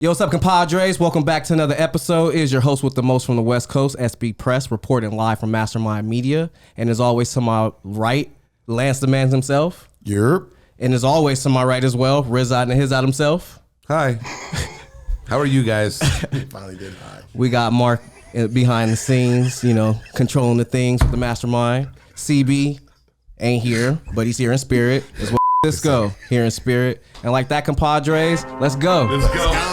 Yo, what's up, ComPODres? Welcome back to another episode. It is your host with the most from the West Coast, SB Press, reporting live from Mastermind Media. And as always, to my right, Lance the Man himself. Yerp. And as always, to my right as well, Riz out and his out himself. Hi. How are you guys? He finally did hi. We got Mark behind the scenes, controlling the things with the Mastermind. CB ain't here, but he's here in spirit. As well. Let's go here in spirit. And like that, ComPODres, let's go. Let's go.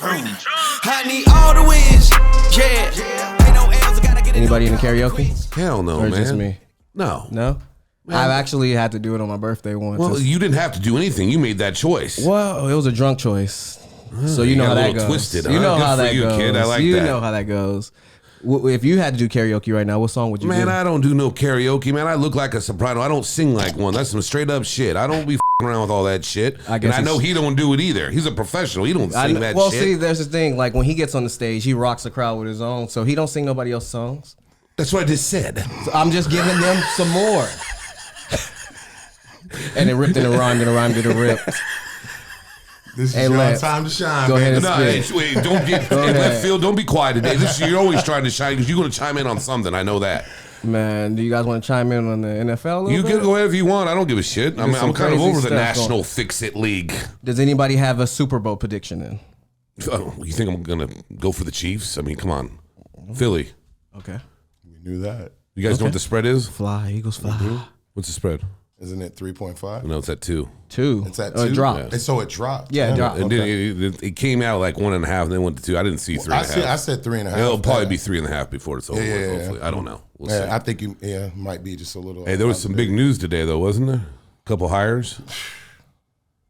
I need all the wins. Yeah. Ain't no L's, I gotta get it. Anybody in the karaoke? Hell no, Or man. just me? No. No? I've actually had to do it on my birthday once. Well, you didn't have to do anything. You made that choice. Well, it was a drunk choice. So you know got how a that little goes. twisted, You huh? know Good how for that you, goes. kid. I like you that. know how that goes. If you had to do karaoke right now, what song would you do? Man, I don't do no karaoke, man. I look like a soprano. I don't sing like one. That's some straight up shit. I don't be around with all that shit. And I know he don't do it either. He's a professional. He don't sing that well, shit. see, there's the thing. Like when he gets on the stage, he rocks the crowd with his own. So he don't sing nobody else's songs. That's what I just said. So I'm just giving them some more. And it ripped and it rhymed and it rhymed and it ripped. This is Hey, your Lance, time to shine. go ahead baby. and No, wait, don't get in left field. Don't be quiet today. You're always trying to shine because you're going to chime in on something. I know that. Man, do you guys want to chime in on the NFL a little You bit? can go ahead if you want. I don't give a shit. I'm some kind of crazy over the stuff National going. Fix-It League. Does anybody have a Super Bowl prediction in? Oh, you think I'm going to go for the Chiefs? I mean, come on. Philly. Okay. We knew that. You guys know what the spread is? Fly, Eagles fly. What's the spread? Isn't it 3.5? No, it's at 2. 2. It's at It 2? dropped. And so it dropped. Yeah, it dropped. And then it came out like 1.5, and then went to 2. I didn't see 3.5. I said 3.5. It'll probably be 3.5 before it's over. Yeah. Hopefully, I don't know. We'll see. I think you might be just a little. Hey, there was some big news today, though, wasn't there? A couple hires.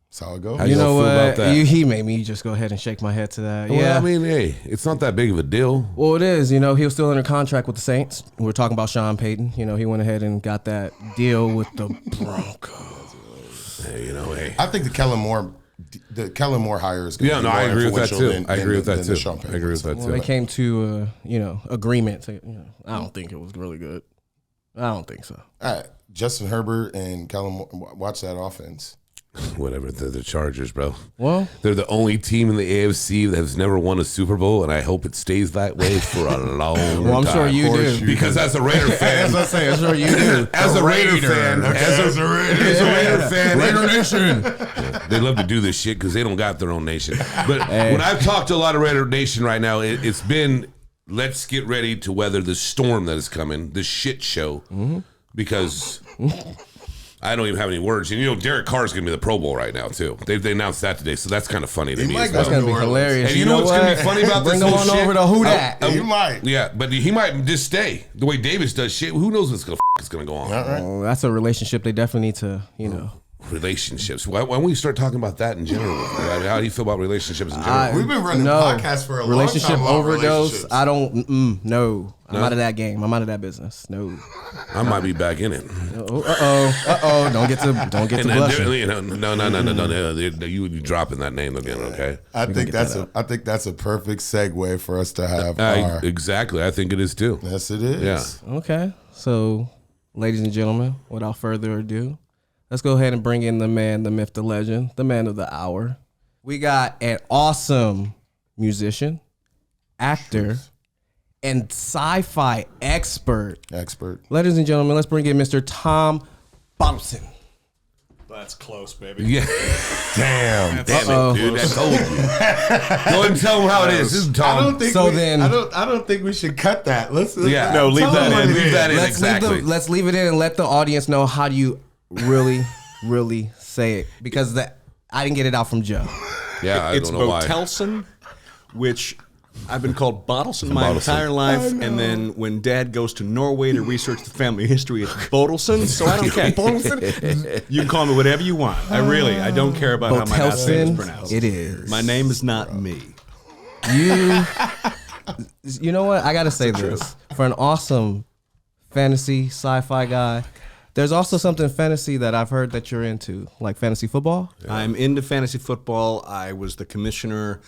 That's how it goes. How You y'all know feel about what? that? He made me just go ahead and shake my head to that. Well, Yeah. I mean, hey, it's not that big of a deal. Well, it is. He was still under contract with the Saints. We were talking about Sean Payton. He went ahead and got that deal with the Broncos. Hey, hey. I think the Kellen Moore hire is going to Yeah, be no, more I agree with that influential too. than- I agree with than that the too. Sean I Payton agree with that Well, too. they came to agreement. To, I don't think it was really good. I don't think so. All right, Justin Herbert and Kellen Moore, watch that offense. Whatever, they're the Chargers, bro. Well, They're the only team in the AFC that has never won a Super Bowl, and I hope it stays that way for a long time. I'm sure you do. Because as a Raider fan, As I say, I'm sure you do. as a Raider fan, as a Raider fan, Raider Nation. they love to do this shit because they don't got their own nation. But when I've talked to a lot of Raider Nation right now, it's been let's get ready to weather the storm that is coming, the shit show, because I don't even have any words. And Derek Carr's going to be the Pro Bowl right now too. They announced that today, so that's kind of funny to me as That's well. gonna be hilarious. And you know what's going to be funny about Bring this him whole on shit? over to Who Dat. He might. Yeah, but he might just stay the way Davis does shit. Who knows what's going to go on? All right. Oh, that's a relationship they definitely need to, Relationships. Why don't we start talking about that in general? How do you feel about relationships in general? We've been running podcasts for a long relationship time about overdose. relationships. I don't. No, I'm out of that game. I'm out of that business. No. I might be back in it. Oh. Don't get to blushing. No. You dropping that name again, okay? I think that's a perfect segue for us to have Exactly. I think it is too. Yes, it is. Yeah. Okay. So, ladies and gentlemen, without further ado, let's go ahead and bring in the man, the myth, the legend, the man of the hour. We got an awesome musician, actor, and sci-fi expert. Ladies and gentlemen, let's bring in Mr. Tom Bottelsen. That's close, baby. Yeah. Damn. Damn it, dude. I told you. Go ahead and tell them how it is. This is Tom. I don't think we should cut that. Let's leave that in. Leave that in. Exactly. Let's leave it in and let the audience know how do you really say it, because I didn't get it out from Joe. Yeah, I It's don't know why. Bottelsen, which I've been called Bottelsen my entire life, and then when Dad goes to Norway to research the family history, it's Bottelsen, so I don't care. Bottelsen? You can call me whatever you want. I don't care about how my last name is pronounced. It is. My name is not me. You know what? I got to say this. For an awesome fantasy sci-fi guy, there's also something fantasy that I've heard that you're into, like fantasy football. I'm into fantasy football. I was the commissioner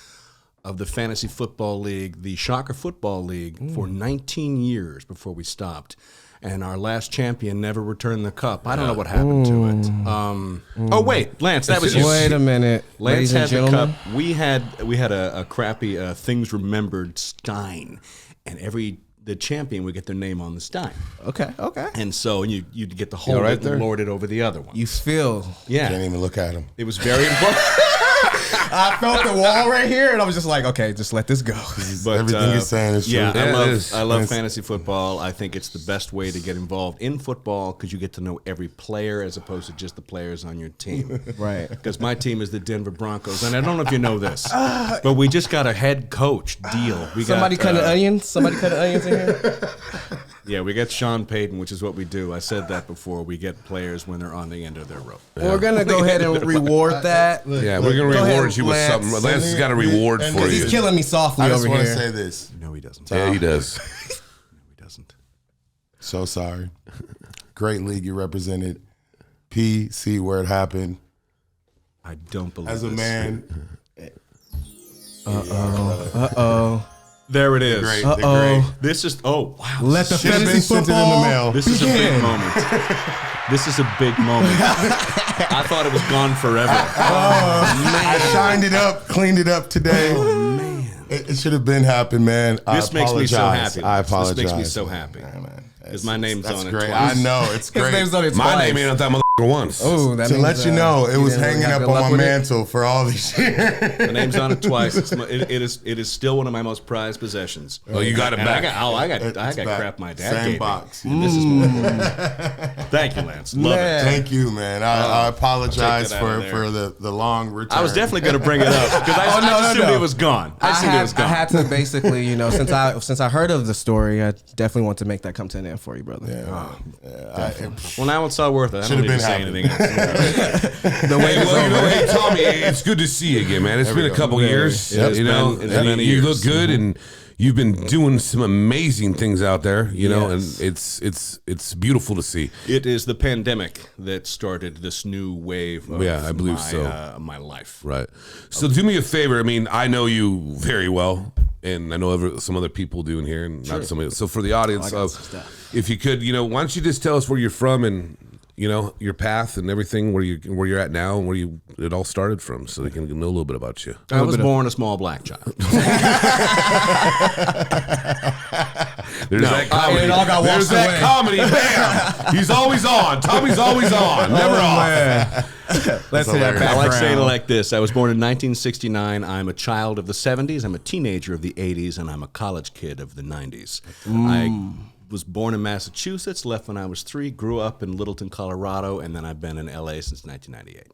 of the Fantasy Football League, the Shocker Football League, for 19 years before we stopped. and our last champion never returned the cup. I don't know what happened to it. Oh wait, Lance, that was you. Wait a minute, Lance ladies and had the gentlemen. cup. We had a crappy things remembered stein, and the champion would get their name on the stein. Okay. And so you'd get to hold right it there? and lord it over the other one. You feel. Yeah. Can't even look at him. It was very important. I felt the wall right here, and I was just like, okay, just let this go. But, Everything you're saying is true. Yeah, Yeah, it is. I love fantasy football. I think it's the best way to get involved in football because you get to know every player as opposed to just the players on your team. Right. Because my team is the Denver Broncos, and I don't know if you know this, but we just got a head coach deal. Somebody cutting onions? Somebody cutting onions in here? Yeah, we get Sean Payton, which is what we do. I said that before. We get players when they're on the end of their rope. Well, we're going to go ahead and reward that. Yeah, we're gonna Go ahead, reward you with Lance. something. Lance has got a reward And for because you. He's killing me softly I just over want to here. say this. No, he doesn't. Yeah, he does. No, he doesn't. So sorry. Great league you represented. PC where it happened. I don't believe As a this. man. Uh-oh. There it is. Great. Uh-oh. This is, oh, wow. Let the Should have been fantasy sent it in the football. mail. This is a big moment. This is a big moment. I thought it was gone forever. I shined it up, cleaned it up today. Oh, man. It should have been happened, man. This makes me so apologize. happy. I apologize. This makes me so happy. Yeah, man. Because my name's That's on it great. twice. I know. It's His great. name's on it My twice. name ain't on that motherfucker once. Oh, that to means, let you know, it was you didn't hanging have up good on luck my with it? mantle for all these years. My name's on it twice. It is still one of my most prized possessions. Oh, you got it And back. I got It's back. crap my dad Same gave me. box. And this is more important. Thank you, Lance. Love Man. it. Thank you, man. I apologize I'll take that out for of there. the long return. I was definitely going to bring it up because I just assumed it was gone. I assumed it was I gone. had to basically, since I heard of the story, I definitely want to make that come to an end for you, brother. Well, now it's all worth it. I Should've don't need been to say happening. anything else. The wait Hey, is well, over. hey, Tommy, it's good to see you again, man. It's been a couple years. It's been and many you years. look good, and you've been doing some amazing things out there. Yes. And it's beautiful to see. It is the pandemic that started this new wave of Yeah, I believe so. My life. Right. So do me a favor. I mean, I know you very well, and I know some other people do in here, and not somebody. So for the audience, some stuff. if you could, why don't you just tell us where you're from and your path and everything, where you're at now, and where it all started from, so they can know a little bit about you. I was born a small black child. There's that comedy. it all got There's washed that away. comedy. Bam! He's always on. Tommy's always on. Never off. Let's hear that I like saying it background. like this. I was born in 1969. I'm a child of the 70s. I'm a teenager of the 80s, and I'm a college kid of the 90s. I was born in Massachusetts, left when I was 3, grew up in Littleton, Colorado, and then I've been in LA since 1998.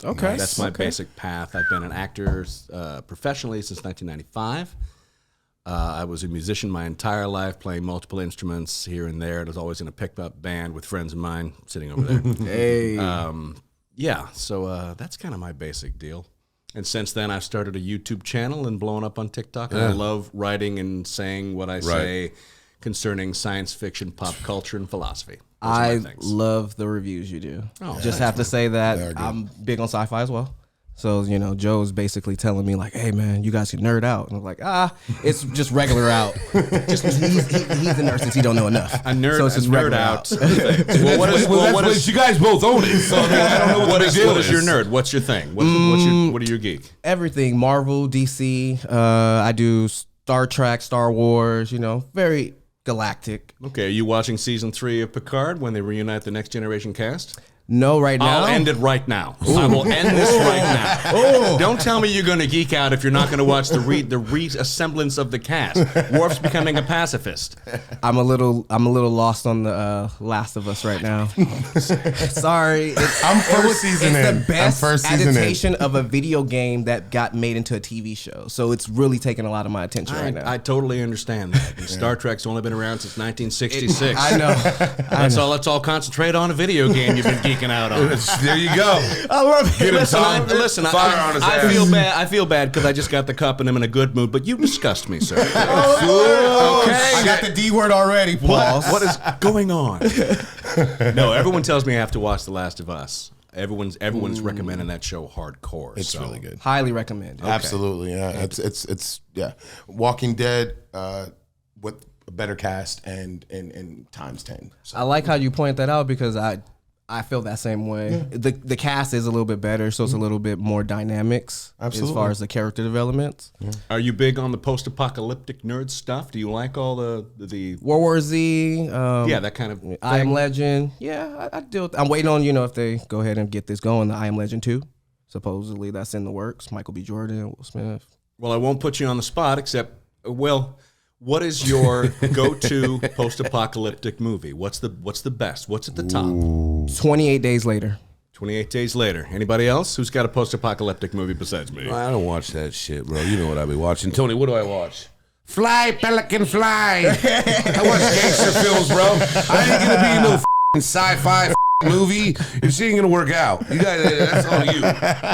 Okay. That's my basic path. I've been an actor professionally since 1995. I was a musician my entire life, playing multiple instruments here and there. I was always in a picked-up band with friends of mine sitting over there. Hey. Yeah, so that's kind of my basic deal. And since then, I've started a YouTube channel and blown up on TikTok. And I love writing and saying what I say concerning science fiction, pop culture, and philosophy. Those are my I things. love the reviews you do. Oh, Just have to say that I'm big on sci-fi as well. So, Joe's basically telling me like, hey man, you guys can nerd out. And I'm like, it's just regular out. Just he's a nerd since he don't know enough. A nerd, so it's just a nerd regular out. Well, what is you guys both own it? So I don't know what the big deal what is your nerd? What's your thing? What are your geek? Everything, Marvel, DC. I do Star Trek, Star Wars, very galactic. Okay, are you watching season 3 of Picard when they reunite the Next Generation cast? No, right now. I'll end it right now. I will end this right now. Don't tell me you're going to geek out if you're not going to watch the reassemblance of the cast. Worf's becoming a pacifist. I'm a little lost on the Last of Us right now. Sorry, I'm first season it's in. the best I'm first season in. adaptation of a video game that got made into a TV show. So it's really taking a lot of my attention right now. I totally understand that. And Star Trek's only been around since 1966. I know. Let's all concentrate on a video game you've been geeking out on. There you go. I love it. Listen, Fire on his I ass. feel bad. I feel bad because I just got the cup and I'm in a good mood. But you disgust me, sir. I got the D word already, Paul. What is going on? No, everyone tells me I have to watch The Last of Us. Everyone's recommending that show hardcore. It's really good. Highly recommend. Absolutely, yeah. It's Walking Dead. What a better cast and times 10. So. I like how you point that out because I feel that same way. Yeah. The cast is a little bit better, so it's a little bit more dynamics as far as the character developments. Yeah. Are you big on the post-apocalyptic nerd stuff? Do you like all the World War Z? That kind of thing? I Am Legend. Yeah, I deal. I'm waiting on if they go ahead and get this going. The I Am Legend 2. Supposedly that's in the works. Michael B. Jordan, Will Smith. Well, I won't put you on the spot, except what is your go-to post-apocalyptic movie? What's the best? What's at the top? 28 Days Later. 28 Days Later. Anybody else who's got a post-apocalyptic movie besides me? I don't watch that shit, bro. You know what I be watching. Tony, what do I watch? Fly, Pelican, fly. I watch gangster films, bro. I ain't gonna be in no sci-fi movie. Your shit ain't gonna work out. You got that's on you.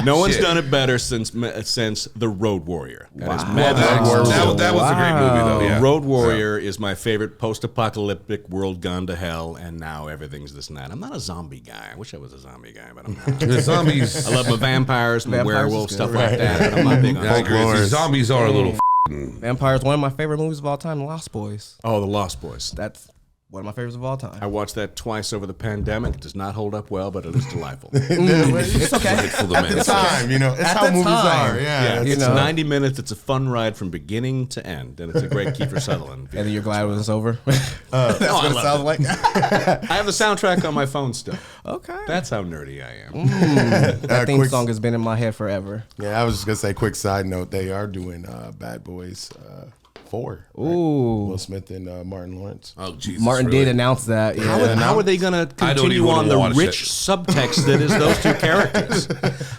No one's done it better since The Road Warrior. That is that was a great movie, though. Yeah. Road Warrior is my favorite post-apocalyptic world gone to hell, and now everything's this and that. I'm not a zombie guy. I wish I was a zombie guy, but I'm not. The zombies. I love my vampires, my werewolves, stuff like that. But I'm not big on folklore. Zombies are a little. Vampires, one of my favorite movies of all time, Lost Boys. Oh, The Lost Boys. That's one of my favorites of all time. I watched that twice over the pandemic. It does not hold up well, but it is delightful. It's okay. At the time, it's how movies are. Yeah, it's 90 minutes. It's a fun ride from beginning to end, and it's a great Kiefer Sutherland. And then you're glad when it's over? That's what it sounds like. I have the soundtrack on my phone still. Okay. That's how nerdy I am. That theme song has been in my head forever. Yeah, I was just going to say, quick side note, they are doing Bad Boys 4. Right? Ooh. Will Smith and Martin Lawrence. Oh, Jesus. Martin did announce that. Yeah. How are they going to continue on the rich subtext that is those two characters?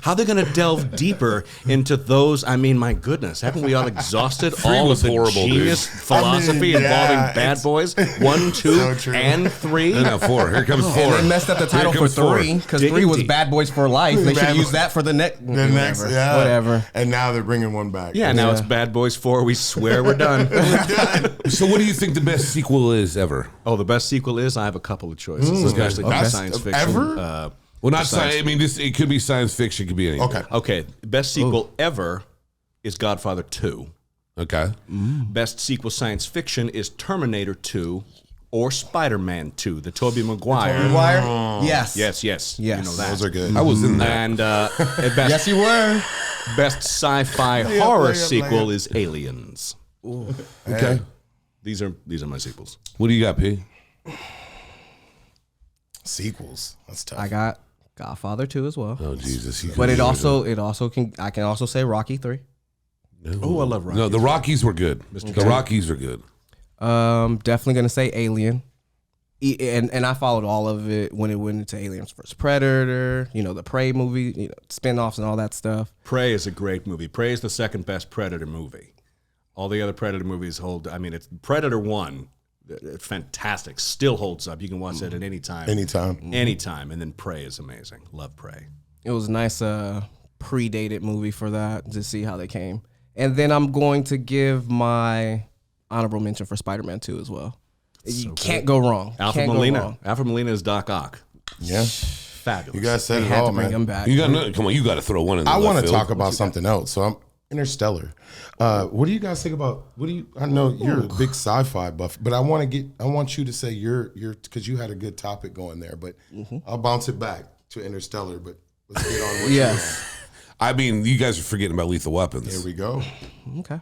How are they going to delve deeper into those? I mean, my goodness, haven't we all exhausted all of the genius philosophy involving Bad Boys 1, 2, and 3? No, 4. Here comes 4. And they messed up the title for 3 because 3 was Bad Boys for Life. They should use that for the next. Whatever. And now they're bringing one back. Yeah, now it's Bad Boys 4. We swear we're done. So what do you think the best sequel is ever? Oh, the best sequel is? I have a couple of choices, especially for science fiction. Ever? Well, not science. I mean, it could be science fiction. It could be anything. Okay. Best sequel ever is Godfather 2. Okay. Best sequel science fiction is Terminator 2 or Spider-Man 2, the Tobey Maguire. Yes. Yes. You know that. Those are good. I was in that. And best, Yes, you were. Best sci-fi horror sequel is Aliens. Ooh. Okay. These are my sequels. What do you got, P? Sequels. That's tough. I got Godfather 2 as well. Oh, Jesus. But I can also say Rocky 3. No. Oh, I love Rockies. No, the Rockies were good. The Rockies were good. Definitely gonna say Alien. And I followed all of it when it went into Aliens vs. Predator, the Prey movie, spin-offs and all that stuff. Prey is a great movie. Prey is the second best Predator movie. All the other Predator movies it's Predator 1, it's fantastic, still holds up. You can watch that at any time. Anytime. And then Prey is amazing. Love Prey. It was a nice predated movie for that, to see how they came. And then I'm going to give my honorable mention for Spider-Man 2 as well. You can't go wrong. Alfred Molina. Alfred Molina is Doc Ock. Yeah. Fabulous. You guys said They it had all, to bring man. him back. Come on, you got to throw one in there. I want to talk about something else. So I'm Interstellar. What do you guys think about? I know you're a big sci-fi buff, but I want you to say your because you had a good topic going there. But I'll bounce it back to Interstellar. But let's get on with Yes. I mean, you guys are forgetting about Lethal Weapons. Here we go. Okay.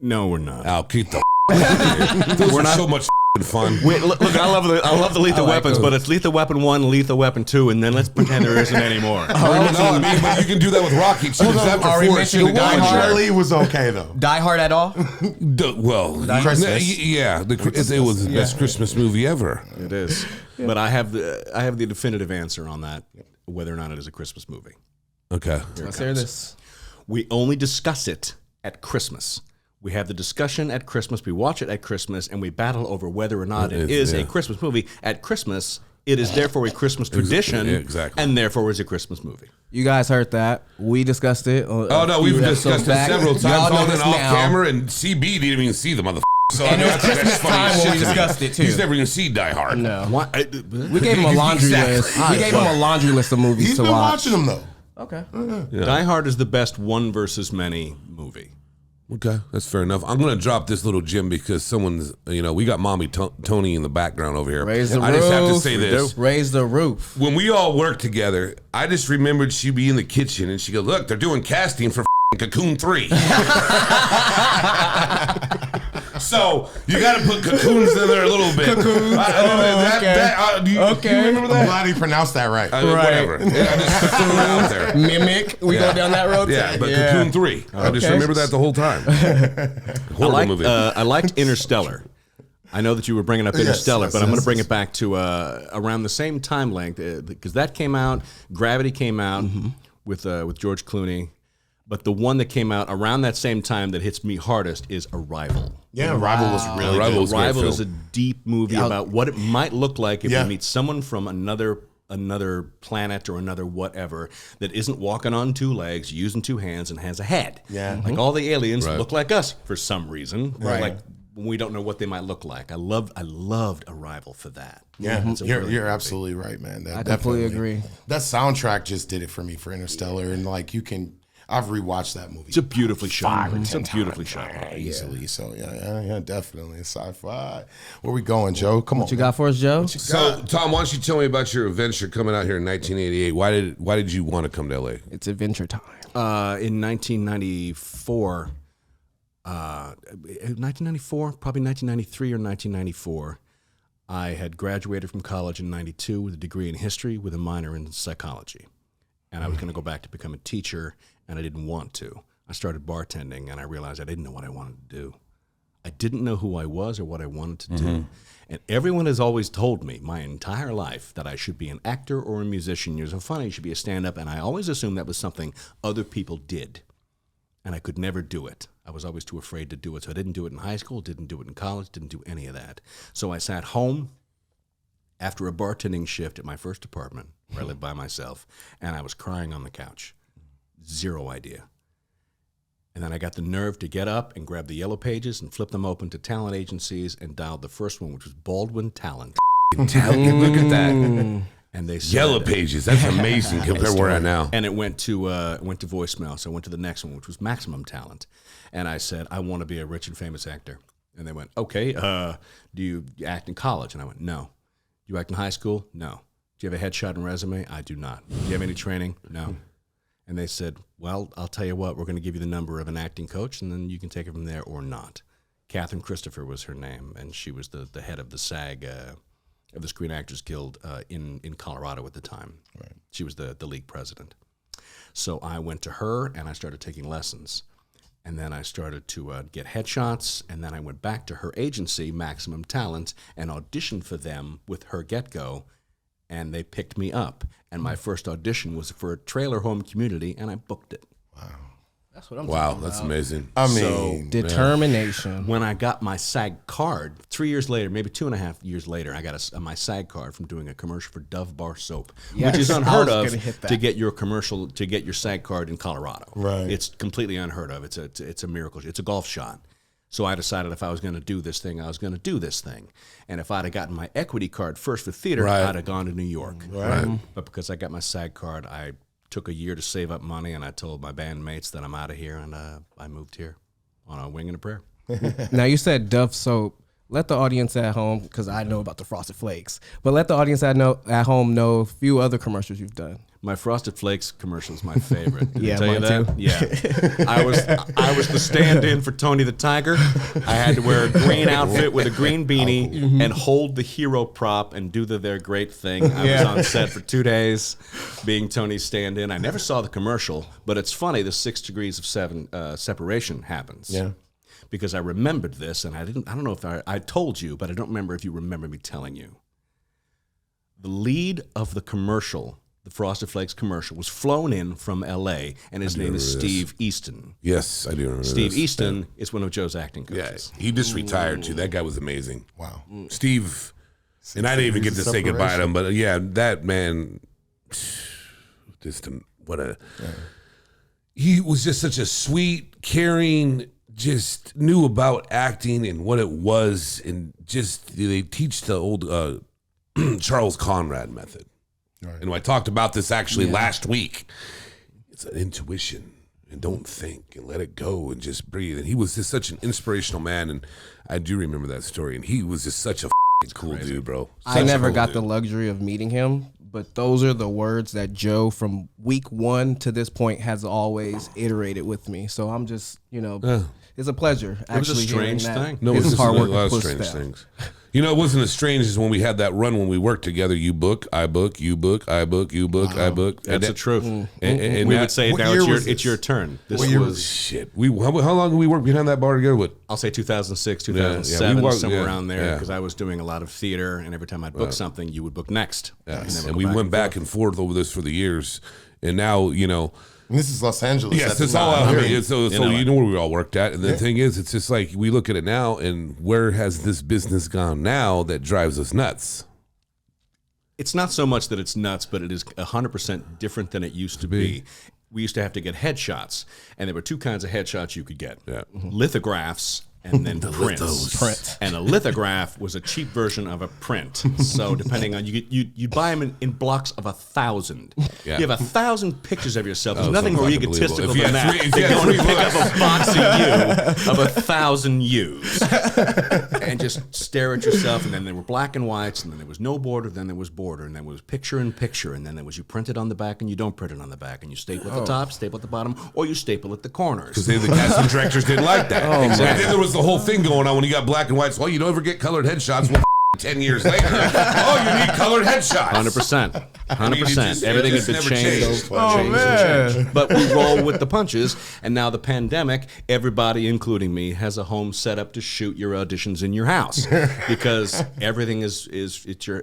No, we're not. I'll keep the. Those are so much fun. Wait, look, I love the Lethal Weapons, those. but it's Lethal Weapon 1, Lethal Weapon 2, and then let's pretend there isn't any more. But you can do that with Rocky too. Already mentioned Die Hard. Charlie was okay though. Die Hard at all? Christmas. Yeah, it was the best Christmas movie ever. It is. But I have the definitive answer on that, whether or not it is a Christmas movie. Okay. Let's hear this. We only discuss it at Christmas. We have the discussion at Christmas, we watch it at Christmas, and we battle over whether or not it is a Christmas movie. At Christmas, it is therefore a Christmas tradition, and therefore is a Christmas movie. You guys heard that. We discussed it. Oh, no, we've discussed it several times on and off camera, and CB didn't even see the motherfucker. So and it was Christmas time when we discussed it, too. He's never going to see Die Hard. No. We gave him a laundry list. We gave him a laundry list of movies to watch. He's been watching them, though. Okay. Die Hard is the best one versus many movie. Okay, that's fair enough. I'm going to drop this little gem because someone's, we got mommy Tony in the background over here. Raise the I roof. just have to say this. Raise the roof. When we all worked together, I just remembered she'd be in the kitchen and she'd go, look, they're doing casting for Cocoon 3. So you got to put cocoons in there a little bit. Cocoons. Do you remember I'm that? glad he pronounced that right. Whatever. Yeah, just cocoon out there. Mimic. We go down that road. Yeah, but Cocoon 3. I just remember that the whole time. Horrible movie. I liked Interstellar. I know that you were bringing up Interstellar, but I'm going to bring it back to around the same time length because that came out. Gravity came out with George Clooney. But the one that came out around that same time that hits me hardest is Arrival. Yeah, Arrival was really good. Arrival is a deep movie about what it might look like if you meet someone from another planet or another whatever that isn't walking on two legs, using two hands, and has a head. Yeah. Like all the aliens look like us for some reason. Right. Like we don't know what they might look like. I loved Arrival for that. Yeah, It's a brilliant you're movie. absolutely right, man. I definitely agree. That soundtrack just did it for me for Interstellar, and like I've rewatched that movie. It's a beautifully shot. It's a beautifully shot. Easily. So yeah, definitely sci-fi. Where we going, Joe? Come on. What you got for us, Joe? So, Tom, why don't you tell me about your adventure coming out here in 1988? Why did you want to come to LA? It's adventure time. In 1994, probably 1993 or 1994, I had graduated from college in 92 with a degree in history with a minor in psychology. And I was going to go back to become a teacher, and I didn't want to. I started bartending, and I realized I didn't know what I wanted to do. I didn't know who I was or what I wanted to do. And everyone has always told me my entire life that I should be an actor or a musician. You're so funny, you should be a stand-up. And I always assumed that was something other people did. And I could never do it. I was always too afraid to do it. So I didn't do it in high school, didn't do it in college, didn't do any of that. So I sat home after a bartending shift at my first apartment, where I lived by myself, and I was crying on the couch. Zero idea. And then I got the nerve to get up and grab the yellow pages and flip them open to talent agencies and dialed the first one, which was Baldwin Talent. Look at that. And they said, Yellow Pages. That's amazing compared to where we're at now. and it went to voicemail. So I went to the next one, which was Maximum Talent. And I said, I want to be a rich and famous actor. And they went, okay, do you act in college? And I went, no. Do you act in high school? No. Do you have a headshot and resume? I do not. Do you have any training? No. And they said, well, I'll tell you what, we're going to give you the number of an acting coach, and then you can take it from there or not. Catherine Christopher was her name, and she was the head of the SAG, of the Screen Actors Guild in Colorado at the time. Right. She was the league president. So I went to her, and I started taking lessons. And then I started to get headshots, and then I went back to her agency, Maximum Talent, and auditioned for them with her Get-Go, and they picked me up. And my first audition was for a trailer home community, and I booked it. That's what I'm Wow, talking that's about. amazing. I mean, Determination. When I got my SAG card, 3 years later, maybe 2.5 years later, I got my SAG card from doing a commercial for Dove Bar Soap, Yes, which is I unheard was of gonna hit that. to get your SAG card in Colorado. Right. It's completely unheard of. It's a miracle. It's a golf shot. So I decided if I was going to do this thing, I was going to do this thing. And if I'd have gotten my equity card first for theater, Right. I'd have gone to New York. Right. But because I got my SAG card, I took a year to save up money, and I told my bandmates that I'm out of here, and I moved here on a wing and a prayer. Now you said Dove soap. Let the audience at home, because I know about the Frosted Flakes, but let the audience at home know a few other commercials you've done. My Frosted Flakes commercial is my favorite. Did I Yeah, tell you mine that? too. Yeah. I was the stand-in for Tony the Tiger. I had to wear a green outfit with a green beanie and hold the hero prop and do their great thing. I was on set for 2 days being Tony's stand-in. I never saw the commercial, but it's funny, the 6 degrees of separation happens. Yeah. Because I remembered this, and I don't know if I told you, but I don't remember if you remember me telling you. The lead of the commercial, the Frosted Flakes commercial, was flown in from L.A., and his name is Steve Easton. Yes, I do remember Steve this. Easton is one of Joe's acting Yeah, coaches. he just retired too. That guy was amazing. wow. Steve, and I didn't even get to say goodbye to him, but yeah, that man, he was just such a sweet, caring, just knew about acting and what it was, and just they teach the old Charles Conrad method. Right. And I talked about this actually last week. It's an intuition. and don't think and let it go and just breathe. And he was just such an inspirational man. And I do remember that story. And he was just such a cool dude, bro. I never got the luxury of meeting him, but those are the words that Joe from week 1 to this point has always iterated with me. So I'm just, it's a pleasure. It was a strange thing. No, it was just a lot of strange things. You know, it wasn't as strange as when we had that run when we worked together. You book, I book, you book, I book, you book, I book. That's the truth. And we would say now it's your turn. This was shit. How long did we work behind that bar together? What? I'll say 2006, 2007, somewhere around there, because Yeah. I was doing a lot of theater, and every time I'd book something, you would book next. And we went back and forth over this for the years, and now And this is Los Angeles. Yes, it's all out here. So you know where we all worked at. And the thing is, it's just like we look at it now, and where has this business gone now that drives us nuts? It's not so much that it's nuts, but it is 100% different than it used to be. We used to have to get headshots, and there were 2 kinds of headshots you could get. Yeah. Lithographs and then prints. And a lithograph was a cheap version of a print. So depending on you buy them in blocks of 1,000. Yeah. You have 1,000 pictures of yourself. There's Oh, nothing more fucking egotistical believable. than If you that. had Than three- going to pick up a box of you of 1,000 yous and just stare at yourself. And then there were black and whites, and then there was no border, then there was border, and then there was picture in picture, and then there was you print it on the back and you don't print it on the back, and you staple at the top, staple at the bottom, or you staple at the corners. Because the casting directors didn't like that. Exactly. And then there was the whole thing going on when you got black and whites. Well, you don't ever get colored headshots. Well, 10 years later, you need colored headshots. 100%. 100%. it Everything just had been never changed. changed. Changed. But we roll with the punches. And now the pandemic, everybody, including me, has a home set up to shoot your auditions in your house because everything is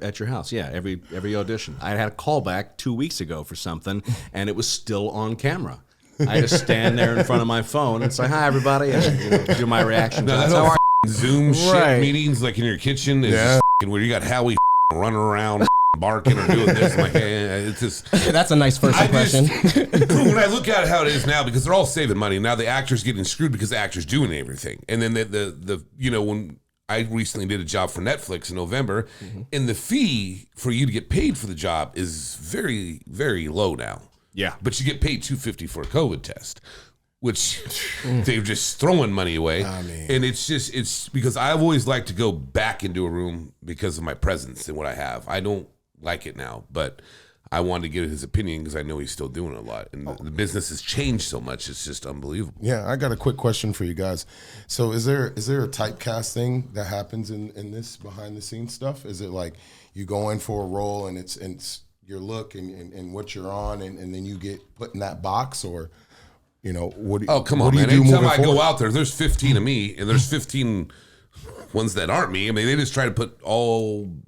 at your house. Yeah, every audition. I had a callback 2 weeks ago for something, and it was still on camera. I had to stand there in front of my phone and say, "Hi, everybody," and do my reaction. No, That's that's how how Zoom shit Right. meetings like in your kitchen is just where you got Howie running around barking or doing this. I'm like, it's just. That's a nice first impression. When I look at how it is now, because they're all saving money now, the actors getting screwed because the actors doing everything, and then the when I recently did a job for Netflix in November, and the fee for you to get paid for the job is very, very low now. Yeah. But you get paid $250 for a COVID test, which they're just throwing money away. And it's because I've always liked to go back into a room because of my presence and what I have. I don't like it now, but I wanted to get his opinion because I know he's still doing a lot. And the business has changed so much. It's just unbelievable. Yeah, I got a quick question for you guys. So is there a typecasting that happens in this behind the scenes stuff? Is it like you go in for a role and it's your look and what you're on and then you get put in that box, or what do you, Oh, come on, man. Anytime I go out there's 15 of me and there's 15 ones that aren't me. I mean, they just try to put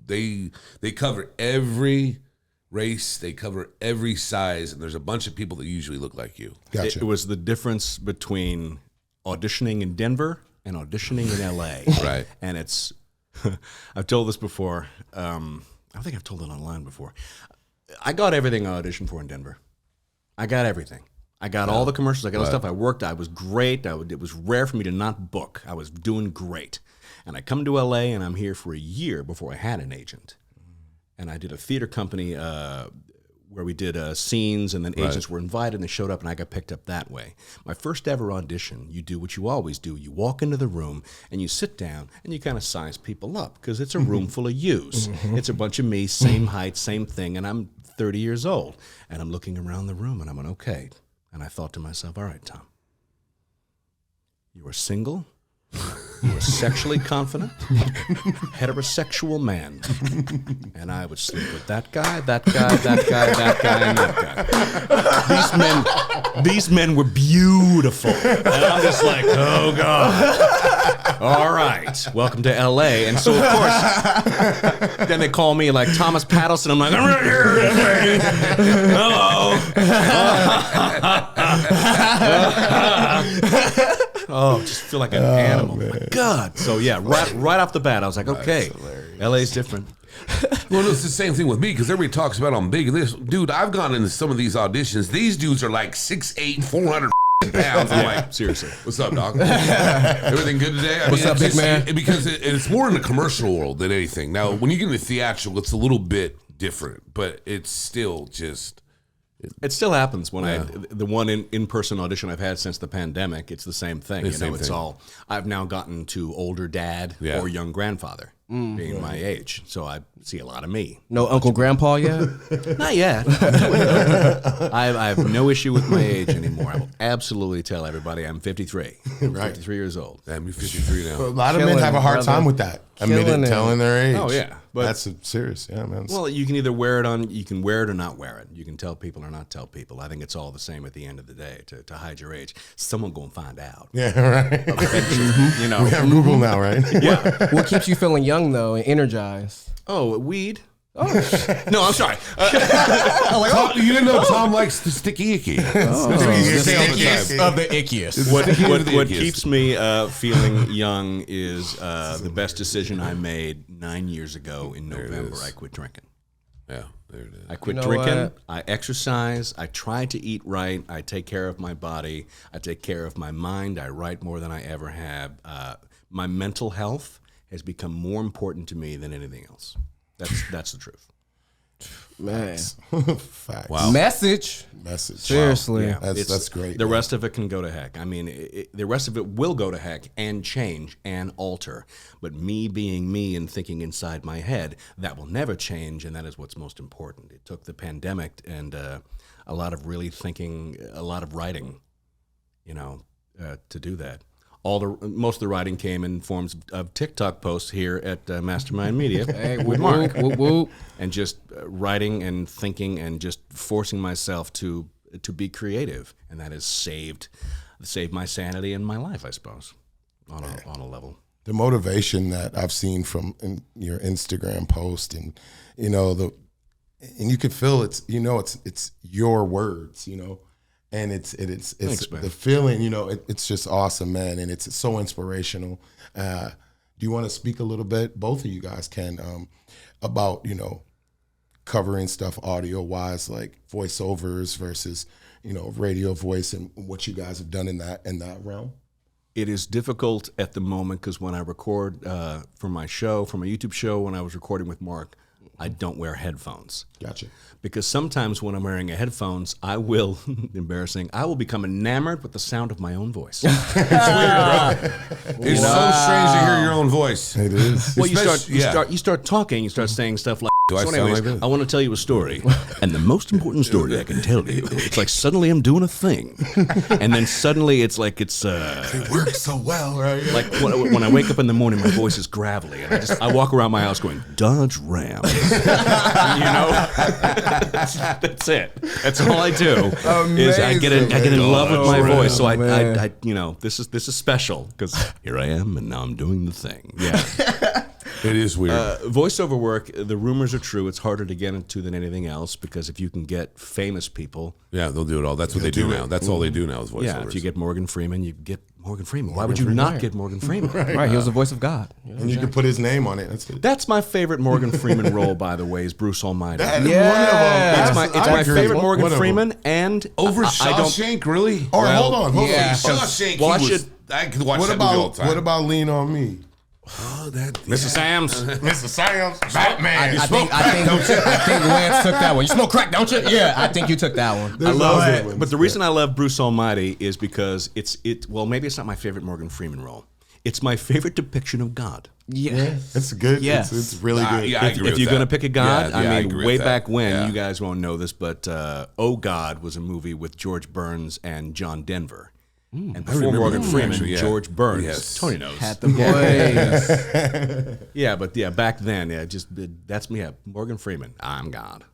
they cover every race, they cover every size, and there's a bunch of people that usually look like you. Gotcha. It was the difference between auditioning in Denver and auditioning in LA. Right. And it's, I've told this before. I think I've told it online before. I got everything I auditioned for in Denver. I got everything. I got all the commercials. I got all the stuff. I worked. I was great. It was rare for me to not book. I was doing great. And I come to LA, and I'm here for a year before I had an agent. And I did a theater company where we did scenes, and then agents were invited, and they showed up, and I got picked up that way. My first ever audition, you do what you always do. You walk into the room, and you sit down, and you kind of size people up, because it's a room full of yous. It's a bunch of me, same height, same thing, and I'm 30 years old. And I'm looking around the room, and I'm going, okay. And I thought to myself, all right, Tom, you are single, you are sexually confident, heterosexual man. And I would sleep with that guy, that guy, that guy, that guy, and that guy. These men were beautiful. And I'm just like, oh, God. All right, welcome to L.A. And so, of course, then they call me like Thomas Paddleson. I'm like, I'm right here. Hello. Oh, just feel like an animal. My God. So yeah, right off the bat, I was like, okay, LA's different. Well, it's the same thing with me because everybody talks about I'm big. This dude, I've gone into some of these auditions. These dudes are like 6'8", 400 pounds. I'm like, Seriously. what's up, dog? Everything good today? What's up, big man? Because it's more in the commercial world than anything. Now, when you get into theatrical, it's a little bit different, but it's still just It still happens when the one in-person audition I've had since the pandemic. It's the same thing. It's all. I've now gotten to older dad or young grandfather, being my age, so I see a lot of me. No Uncle Grandpa yet? Not yet. I have no issue with my age anymore. I will absolutely tell everybody I'm 53. I'm 53 years old. Damn, you're 53 now. A lot of men have a hard time with that. Telling their age. Oh yeah, but that's serious. Yeah, man. Well, you can either wear it or not wear it. You can tell people or not tell people. I think it's all the same at the end of the day. To hide your age, someone gonna find out. Yeah, right. You know, we have Google now, right? Yeah. What keeps you feeling young though and energized? Oh, weed. Oh no, I'm sorry. Tom, you didn't know Tom likes the sticky icky. The stickiest of the ickiest. What keeps me feeling young is the best decision I made 9 years ago in November. I quit drinking. Yeah, there it is. I quit drinking. I exercise. I try to eat right. I take care of my body. I take care of my mind. I write more than I ever have. My mental health has become more important to me than anything else. That's the truth. Man. Facts. Wow. Message. Seriously. Wow. Yeah, that's great. The rest of it can go to heck. I mean, the rest of it will go to heck and change and alter. But me being me and thinking inside my head, that will never change, and that is what's most important. It took the pandemic and a lot of really thinking, a lot of writing, to do that. Most of the writing came in forms of TikTok posts here at Mastermind Media with Mark, and just writing and thinking and just forcing myself to be creative, and that has saved my sanity and my life, I suppose, on a level. The motivation that I've seen from your Instagram post, and and you can feel it's your words, And it's Thanks, the feeling, it's just awesome, man, and it's so inspirational. Do you want to speak a little bit, both of you guys can, about covering stuff audio wise, like voiceovers versus radio voice, and what you guys have done in that realm? It is difficult at the moment because when I record for my YouTube show, when I was recording with Mark, I don't wear headphones. Gotcha. Because sometimes when I'm wearing headphones, I will become enamored with the sound of my own voice. It's weird, bro. It's so strange to hear your own voice. It is. Well, you start talking, you start saying stuff like, Do I so sound anyways, like this? I want to tell you a story. And the most important story I can tell you, it's like suddenly I'm doing a thing. And then suddenly it's like it works so well, right? like when I wake up in the morning, my voice is gravelly. And I walk around my house going, Dodge Ram. That's it. That's all I do. Is I get in love with my voice. So I this is special because here I am and now I'm doing the thing. Yeah. It is weird. Voiceover work, the rumors are true. It's harder to get into than anything else because if you can get famous people. Yeah, they'll do it all. That's what they do now. That's all they do now is voiceovers. Yeah, if you get Morgan Freeman, you get Morgan Freeman. Why would you not get Morgan Freeman? Right, he was the voice of God. And you can put his name on it. That's good. That's my favorite Morgan Freeman role, by the way, is Bruce Almighty. One of them. It's my favorite Morgan Freeman, and over Shawshank, really? Or hold on. Shawshank. Well, I could watch that movie all the time. What about Lean on Me? Oh, that Mr. Sam's. Mr. Sam's, Batman. I think Lance took that one. You smoke crack, don't you? Yeah, I think you took that one. I love it. But the reason I love Bruce Almighty is because well, maybe it's not my favorite Morgan Freeman role. It's my favorite depiction of God. Yeah. It's good. Yes. It's really good. Yeah, I agree if you're going to pick a God, I agree way with that. back when, Yeah. you guys won't know this, but Oh God was a movie with George Burns and John Denver. And before Morgan Freeman, actually, yeah. George Burns, Yes. Tony knows. Had the boys. Yeah, back then, that's me. Yeah, Morgan Freeman. I'm God.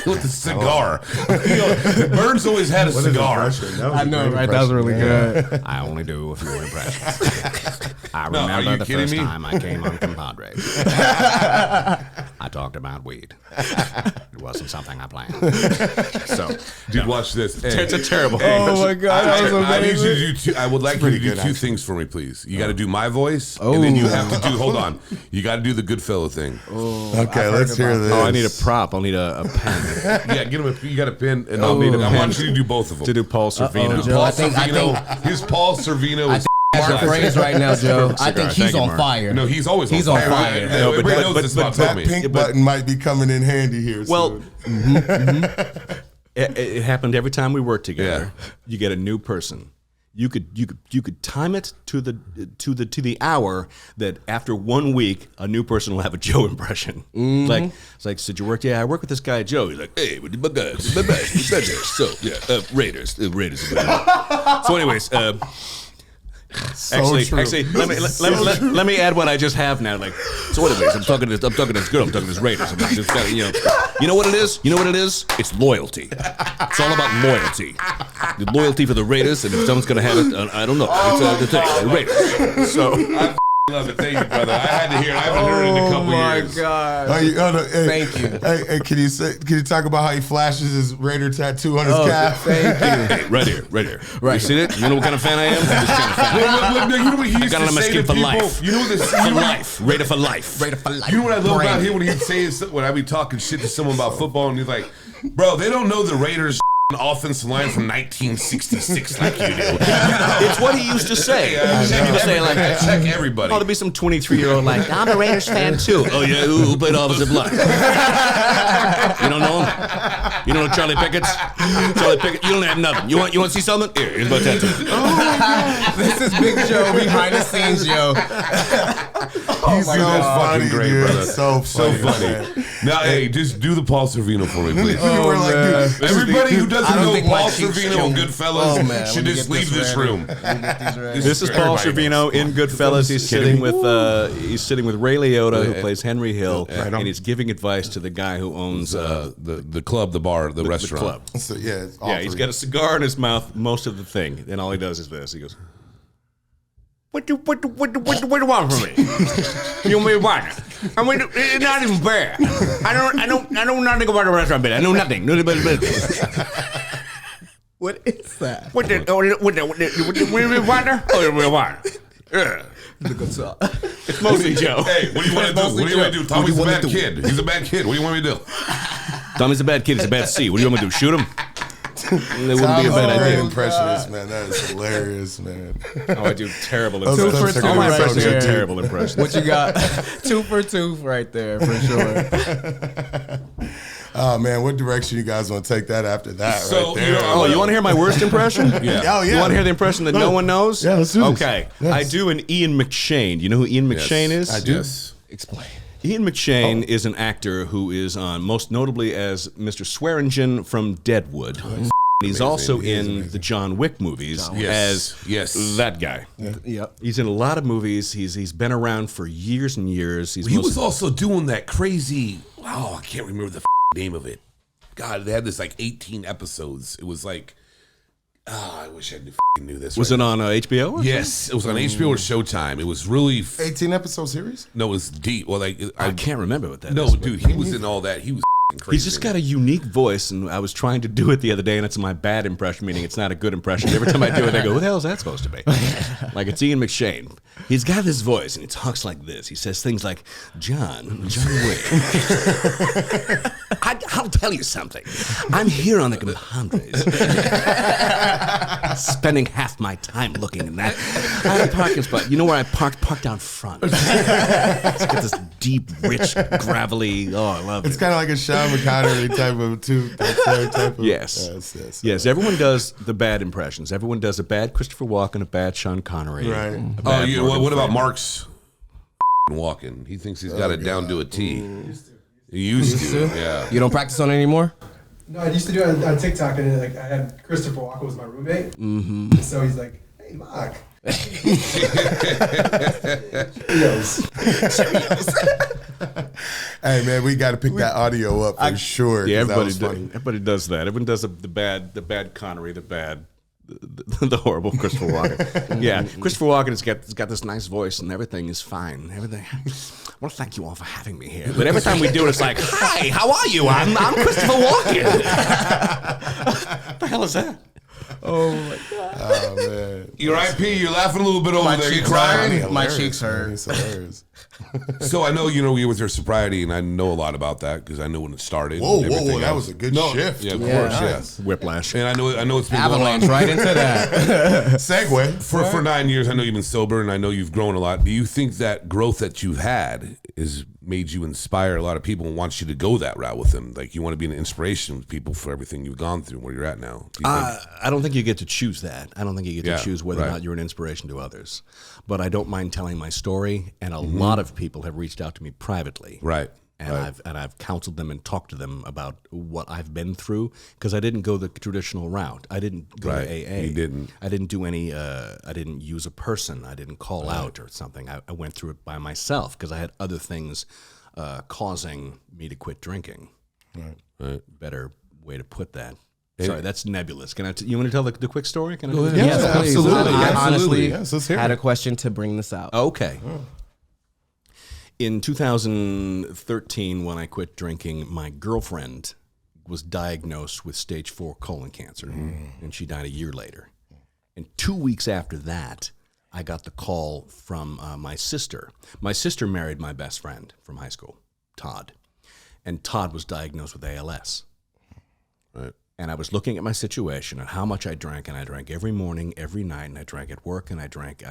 With the cigar. Burns always had a cigar. I know, right? That was really good. I only do a few impressions. I No, are remember you the kidding first me? time I came on ComPODres. I talked about weed. It wasn't something I planned. So, Dude, watch this. it's a terrible. Oh my God, that was I need amazing. you to do I would like you to do good, two things for me, please. You got to do my voice, and then you have to do. Hold on, you got to do the Goodfellow thing. Okay, let's hear this. Oh, I need a prop. I'll need a pen Yeah, get him. You got a pin, and I want you to do both of them. to do Paul Servino. Joe, Paul I think- Servino. His Paul Servino is Mark phrase right now, Joe. I think he's Thank you, on Mark. fire. No, he's always He's on on fire. No, but everybody that- knows this But about that Tommy. pink button might be coming in handy here Well, soon. it happened every time we worked together. You get a new person. You could time it to the hour that after 1 week a new person will have a Joe impression. It's like, so did you work? Yeah, I work with this guy Joe. He's like, hey, so yeah, Raiders. So anyways, So true. actually, let me add what I just have now. Like, so anyways, I'm talking to this girl. I'm talking to this Raiders. I'm just gotta, you know what it is? You know what it is? It's loyalty. It's all about loyalty. The loyalty for the Raiders, and if someone's gonna have it, I don't know. It's the thing, the Raiders. So. I love it. Thank you, brother. I had to hear it. I haven't heard it in a couple years. God. Thank you. Hey, can you talk about how he flashes his Raider tattoo on his calf? Thank you. Hey, right here. You see it? You know what kind of fan I am? I'm this kind of fan. You know what he used got to on my say skin to for people? life. You know what this? For life. Raider for life. Raider for life. You know what I love about Brandon. him when he'd say when I be talking shit to someone about football, and he's like, "Bro, they don't know the Raiders." Offensive line from 1966 like you do. It's what he used to say. He would say like, check everybody. oh, there'd be some 23-year-old like, I'm a Raiders fan too. Oh yeah, who played offensive line? You don't know him? You don't know Charlie Pickett's? Charlie Pickett, you don't have nothing. You want to see something? Here, here's my tattoo. This is Big Joe behind the scenes, Joe. He's so funny, great, dude. brother. So funny. funny. Now, hey, just do the Paul Sorvino for me, please. You were like, dude, Everybody who I doesn't don't know think my Paul cheeks Sorvino can- and Goodfellas Oh, man, should let me just get leave this ready. room. Let me get these ready. This is Paul Everybody Sorvino in Goodfellas. He's sitting with Ray Liotta, who plays Henry Hill, and he's giving advice to the guy who owns the club, the bar, the restaurant. club. So, yeah, it's all Yeah, he's three. got a cigar in his mouth most of the thing, and all he does is this. He goes, What do you want from me? You want me to what? I mean, it's not even fair. I know nothing about the restaurant bit. I know nothing. What is that? What the water? Oh, water. It's mostly Joe. Hey, what do you want to do? What do you want to do? Tommy's a bad kid. He's a bad kid. What do you want me to do? Tommy's a bad kid. He's a bad C. What do you want me to do? Shoot him? That wouldn't be Tom's a bad a great idea. impressionist, man. That is hilarious, man. Oh, I do terrible Those impressions. clips are All my gonna be so impressions are good. terrible impressions. What you got? 2 for 2 right there, for sure. Oh man, what direction you guys want to take that after that? So, right there. you know, Oh, you want to hear my worst impression? Yeah. Oh, yeah. You want to hear the impression that no one knows? Yeah, let's do this. Okay. Yes. I do an Ian McShane. You know who Ian McShane is? I do. Yes. Explain. Ian McShane is an actor who is on most notably as Mr. Swearingen from Deadwood. He's also in the John Wick movies as that guy. Yep. He's in a lot of movies. He's been around for years and years. He was also doing that crazy. Oh, I can't remember the name of it. God, they had this like 18 episodes. It was like, I wish I knew this. Was it on HBO? Or Yes, it was on HBO or Showtime. It was really 18 episode series? no, it was deep. Well, like I can't remember what that is. no, dude, he was in all that. He was crazy. He's just got a unique voice, and I was trying to do it the other day, and it's my bad impression, meaning it's not a good impression. Every time I do it, they go, "Who the hell is that supposed to be?" Like it's Ian McShane. He's got this voice, and he talks like this. He says things like, John Wick. I'll tell you something. I'm here on the ComPODres, spending half my time looking at that. I had a parking spot. You know where I parked? Parked down front. It's got this deep, rich, gravelly. Oh, I love it. It's kind of like a Sean McConnery type of Yes. Yes, everyone does the bad impressions. Everyone does a bad Christopher Walken, a bad Sean Connery. Right. a Oh, bad Morgan what about Freeman. Mark's walking? He thinks he's got it down to a T. He used to, yeah. You don't practice on it anymore? No, I used to do it on TikTok, and like I had Christopher Walken was my roommate. Mm-hmm. So he's like, "Hey, Mark." Hey man, we got to pick that audio up for sure. Yeah, 'cause that was funny. everybody does that. Everyone does the bad Connery, the horrible Christopher Walken. Yeah, Christopher Walken has got this nice voice, and everything is fine. Everything. I want to thank you all for having me here. But every time we do it, it's like, "Hi, how are you? I'm Christopher Walken." What the hell is that? Oh man, You're IP. You're laughing a little bit over there. You cheeks crying? hurt. My cheeks hurt. It's hilarious. So I know, you're with your sobriety, and I know a lot about that because I know when it started. Whoa, and everything that else. was a good shift. Yeah, of Yeah. course, Nice. Whiplash. And I know it's been Avalanche going on right into that. Segue. for 9 years. I know you've been sober, and I know you've grown a lot. Do you think that growth that you've had has made you inspire a lot of people and wants you to go that route with them? Like you want to be an inspiration with people for everything you've gone through and where you're at now? Do you think? I don't think you get to choose that. I don't think you get Yeah, to choose whether or right. not you're an inspiration to others. But I don't mind telling my story, and a lot of people have reached out to me privately. Right. And I've counseled them and talked to them about what I've been through because I didn't go the traditional route. I didn't go Right. to AA. You didn't. I didn't do any. I didn't use a person. I didn't call out or something. I went through it by myself because I had other things causing me to quit drinking. Right. Better way to put that. Sorry, that's nebulous. Can you want to tell the quick story? Can I do that? Yes, Yeah, please. absolutely. I Absolutely. honestly Yes, let's hear had it. a question to bring this out. Okay. In 2013, when I quit drinking, my girlfriend was diagnosed with stage 4 colon cancer, and she died a year later. And 2 weeks after that, I got the call from my sister. My sister married my best friend from high school, Todd, and Todd was diagnosed with ALS. Right. And I was looking at my situation and how much I drank, and I drank every morning, every night, and I drank at work, and I drank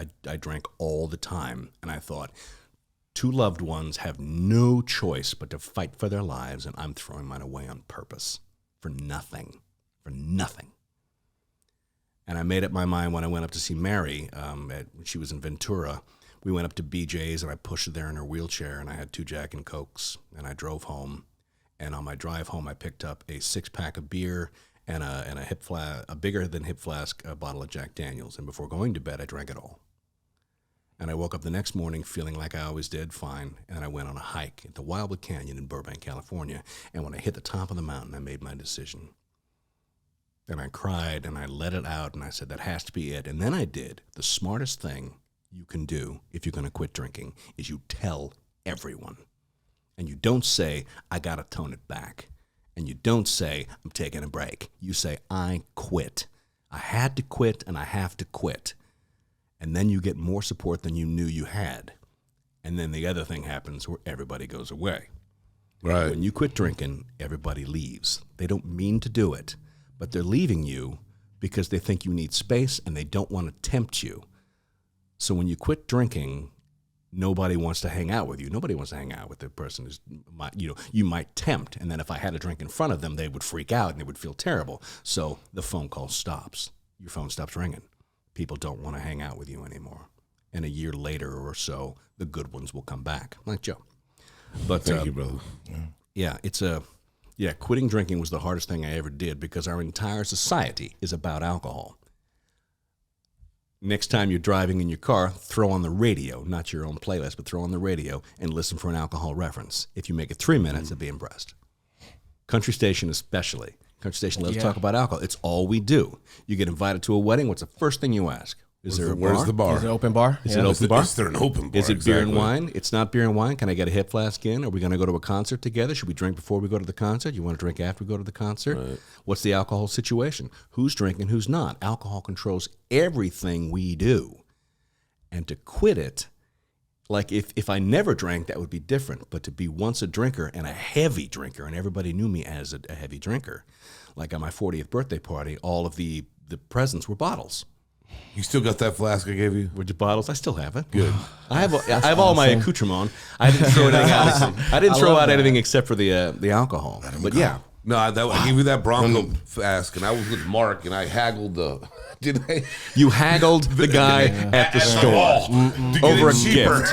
all the time. And I thought, two loved ones have no choice but to fight for their lives, and I'm throwing mine away on purpose for nothing. And I made up my mind when I went up to see Mary, when she was in Ventura. We went up to BJ's, and I pushed her there in her wheelchair, and I had 2 Jack and Cokes, and I drove home. And on my drive home, I picked up a 6-pack of beer and a bigger than hip flask bottle of Jack Daniels. And before going to bed, I drank it all. And I woke up the next morning feeling like I always did, fine. And I went on a hike at the Wildwood Canyon in Burbank, California. And when I hit the top of the mountain, I made my decision. And I cried and I let it out and I said, that has to be it. And then I did the smartest thing you can do if you're going to quit drinking is you tell everyone. And you don't say, I got to tone it back. And you don't say, I'm taking a break. You say, I quit. I had to quit and I have to quit. And then you get more support than you knew you had. And then the other thing happens where everybody goes away. Right. When you quit drinking, everybody leaves. They don't mean to do it, but they're leaving you because they think you need space and they don't want to tempt you. So when you quit drinking, nobody wants to hang out with you. Nobody wants to hang out with the person who's, you might tempt. And then if I had a drink in front of them, they would freak out and they would feel terrible. So the phone call stops. Your phone stops ringing. People don't want to hang out with you anymore. And a year later or so, the good ones will come back, like Joe. But Thank you, brother. Quitting drinking was the hardest thing I ever did because our entire society is about alcohol. Next time you're driving in your car, throw on the radio, not your own playlist, but throw on the radio and listen for an alcohol reference. If you make it 3 minutes, I'd be impressed. Country station especially. Country station, let's talk about alcohol. It's all we do. You get invited to a wedding, what's the first thing you ask? Where's the bar? Is it open bar? Is it open bar? Is there an open bar? Is it beer and Exactly. wine? It's not beer and wine. Can I get a hip flask in? Are we going to go to a concert together? Should we drink before we go to the concert? You want to drink after we go to the concert? Right. What's the alcohol situation? Who's drinking, who's not? Alcohol controls everything we do. And to quit it, like if I never drank, that would be different. But to be once a drinker and a heavy drinker, and everybody knew me as a heavy drinker, like at my 40th birthday party, all of the presents were bottles. You still got that flask I gave you? With the bottles, I still have it. Good. I have all my accoutrement. I didn't throw anything out. I didn't throw out anything except for the alcohol. But yeah. No, I gave you that Bronco flask, and I was with Mark, and I haggled the. Did I? You haggled the guy at the store over a gift.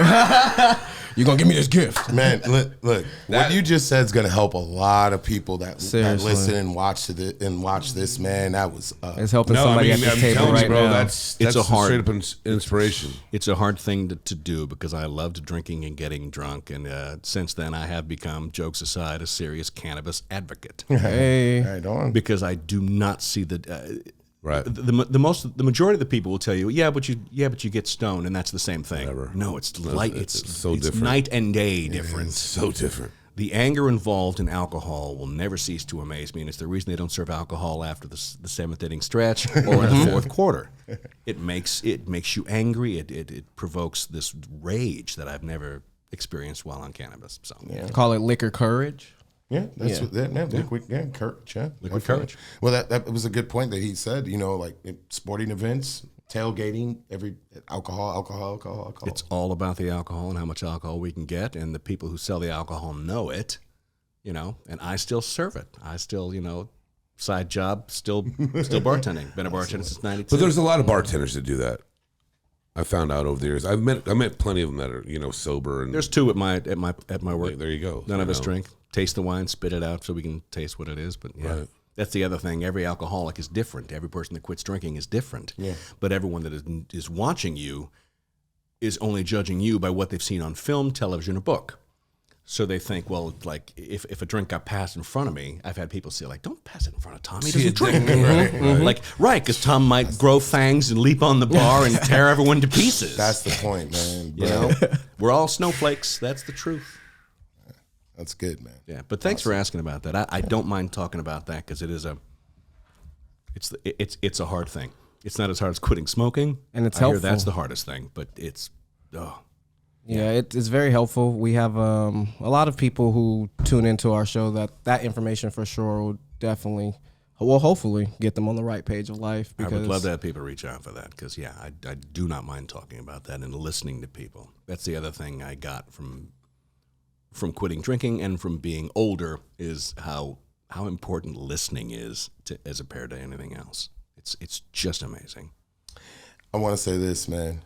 You're going to give me this gift. Man, look, what you just said is going to help a lot of people that listen and watch this, man. That was It's helping somebody at the table right now. That's a hard straight up inspiration. It's a hard thing to do because I loved drinking and getting drunk, and since then I have become, jokes aside, a serious cannabis advocate. Hey. right on. Because I do not see the Right. The majority of the people will tell you, but you get stoned, and that's the same thing. Never. No, it's light. It's so it's different. night and day difference. So different. The anger involved in alcohol will never cease to amaze me, and it's the reason they don't serve alcohol after the seventh inning stretch or in the fourth quarter. It makes you angry. It provokes this rage that I've never experienced while on cannabis. So Call it liquor courage. Yeah, that's what that liquid courage. Yeah, Liquid courage. Well, that was a good point that he said. You know, like sporting events, tailgating, every alcohol. It's all about the alcohol and how much alcohol we can get, and the people who sell the alcohol know it. You know, and I still serve it. I still, side job, still bartending. Been a bartender since '92. But there's a lot of bartenders that do that. I found out over the years. I met plenty of them that are sober. And There's two at my work. there you go. None of us drink. Taste the wine, spit it out, so we can taste what it is. But Right. That's the other thing. Every alcoholic is different. Every person that quits drinking is different. Yeah. But everyone that is watching you is only judging you by what they've seen on film, television, or book. So they think, well, like if a drink got passed in front of me, I've had people say, like, don't pass it in front of Tom. He doesn't drink. Right, because Tom might grow fangs and leap on the bar and tear everyone to pieces. That's the point, man. you know, we're all snowflakes. That's the truth. That's good, man. Yeah, but thanks for asking about that. I don't mind talking about that because it's a hard thing. It's not as hard as quitting smoking, And it's I hear helpful. that's the hardest thing, but it's Yeah, it's very helpful. We have a lot of people who tune into our show that information for sure will definitely, well, hopefully get them on the right page of life. I Because would love to have people reach out for that because I do not mind talking about that and listening to people. That's the other thing I got from quitting drinking and from being older is how important listening is as compared to anything else. It's just amazing. I want to say this, man.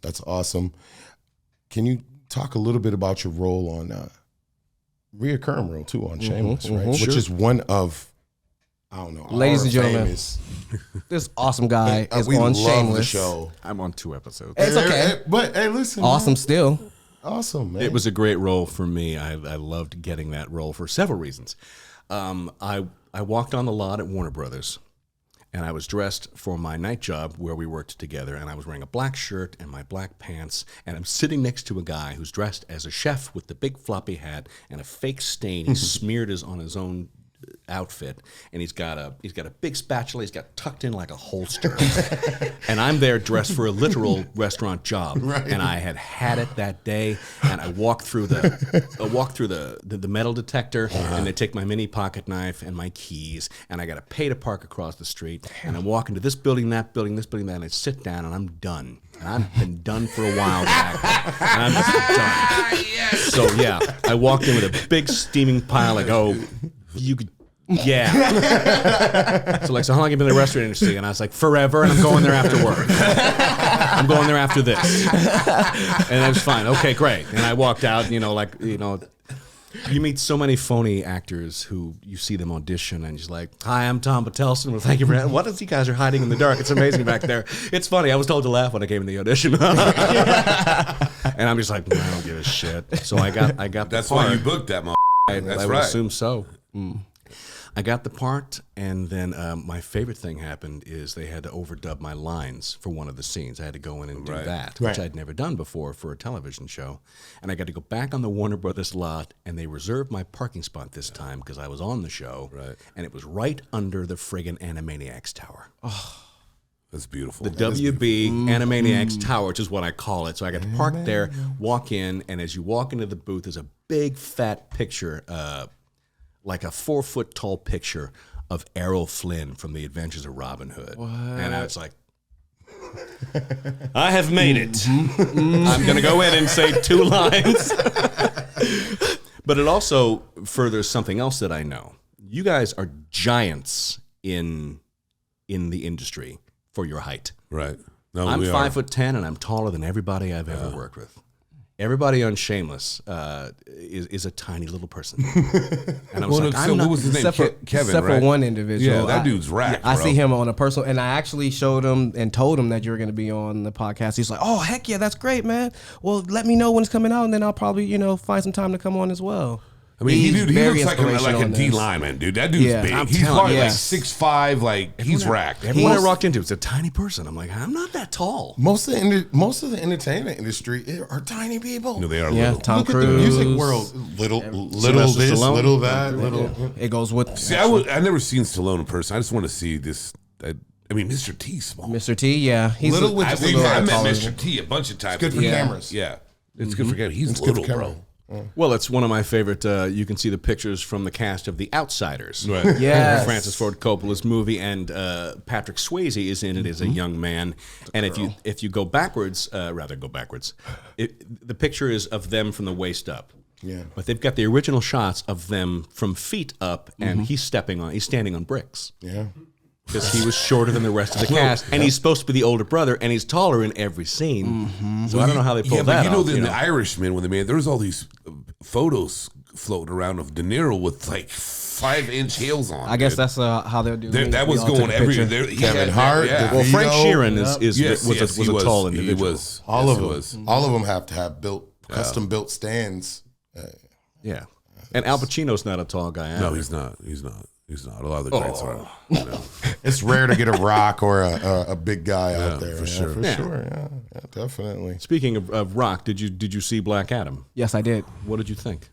That's awesome. Can you talk a little bit about your role on reoccurring role too on Shameless, right? Which is one of, I don't know, Ladies our and gentlemen, famous- this awesome guy is we on love Shameless. the show. I'm on 2 episodes. It's okay. But hey, listen, Awesome man. still. Awesome, man. It was a great role for me. I loved getting that role for several reasons. I walked on the lot at Warner Brothers, and I was dressed for my night job where we worked together, and I was wearing a black shirt and my black pants, and I'm sitting next to a guy who's dressed as a chef with the big floppy hat and a fake stain he smeared on his own outfit, and he's got a big spatula he's got tucked in like a holster, and I'm there dressed for a literal restaurant job, and I had it that day, and I walked through the metal detector, and they take my mini pocket knife and my keys, and I got to pay to park across the street, and I walk into this building, that building, this building, that, and I sit down, and I'm done. And I've been done for a while now, and I'm just done. So yeah, I walked in with a big steaming pile, like, oh, you could, yeah. So how long have you been in the restaurant industry? And I was like, forever, and I'm going there after work. I'm going there after this. And I was fine. Okay, great. And I walked out, you meet so many phony actors who you see them audition and you're like, hi, I'm Tom Bottelsen. Well, thank you for that. What is you guys are hiding in the dark? It's amazing back there. It's funny. I was told to laugh when I came in the audition. And I'm just like, I don't give a shit. So I got the That's part. why you booked that, I That's would right. assume so. I got the part, and then my favorite thing happened is they had to overdub my lines for one of the scenes. I had to go in and do that, which I'd never done before for a television show. And I got to go back on the Warner Brothers lot, and they reserved my parking spot this time because I was on the show. Right. And it was right under the friggin' Animaniacs Tower. That's beautiful. The WB Animaniacs Tower, which is what I call it. So I got to park there, walk in, and as you walk into the booth, there's a big fat picture, like a 4-foot tall picture of Errol Flynn from The Adventures of Robin Hood. What? And I was like, I have made it. I'm going to go in and say 2 lines. But it also furthers something else that I know. You guys are giants in the industry for your height. Right. No, I'm we 5'10", and I'm taller than everybody I've ever worked with. Everybody on Shameless is a tiny little person. And I was like, so what was his name? Kevin, except right? for one individual. Yeah, that dude's racked, I bro. see him on a personal, and I actually showed him and told him that you were going to be on the podcast. He's like, "Oh, heck yeah, that's great, man. Well, let me know when it's coming out, and then I'll probably, find some time to come on as well." I mean, he very looks like inspirational a in D this. lineman, dude. That dude's Yeah, big. I'm He's telling probably you. like Yes. 6'5", like he's racked. everyone I walked into was a tiny person. I'm like, I'm not that tall. most of the entertainment industry are tiny people. No, they are Yeah, little. Tom Look Cruise. at the music world. Little Sylvester this, Stallone. little that, little. It goes with See, I never seen Stallone in person. I just want to see this. I mean, Mr. T's small. Mr. T. Yeah, he's Little with I just a met little Mr. taller. T a bunch of times. Good for Yeah. cameras. Yeah. It's good for Cameron. He's It's good for little, bro. Cameron. Well, it's one of my favorite. You can see the pictures from the cast of The Outsiders. Right. Yes. Francis Ford Coppola's movie, and Patrick Swayze is in it as a young man. And if you go backwards, the picture is of them from the waist up. Yeah. But they've got the original shots of them from feet up, and he's standing on bricks. Yeah. Because he was shorter than the rest of the cast, and he's supposed to be the older brother, and he's taller in every scene. So I don't know how they pulled that but you know, off. in The Irishman, when they made, there was all these photos floating around of De Niro with like 5-inch heels on. I guess dude. that's how they'll do. That was going everywhere. Kevin Hart, Well, Frank Vito. Sheeran was he a tall He individual. was. All Yes, of he them. was. All of them have to have custom built stands. Yeah. And Al Pacino's not a tall guy. No, either. he's not. He's not. He's not. A lot of the greats are. You know. It's rare to get a Rock or a big guy out there. for sure. For Yeah. sure. Yeah, definitely. Speaking of rock, did you see Black Adam? Yes, I did. What did you think?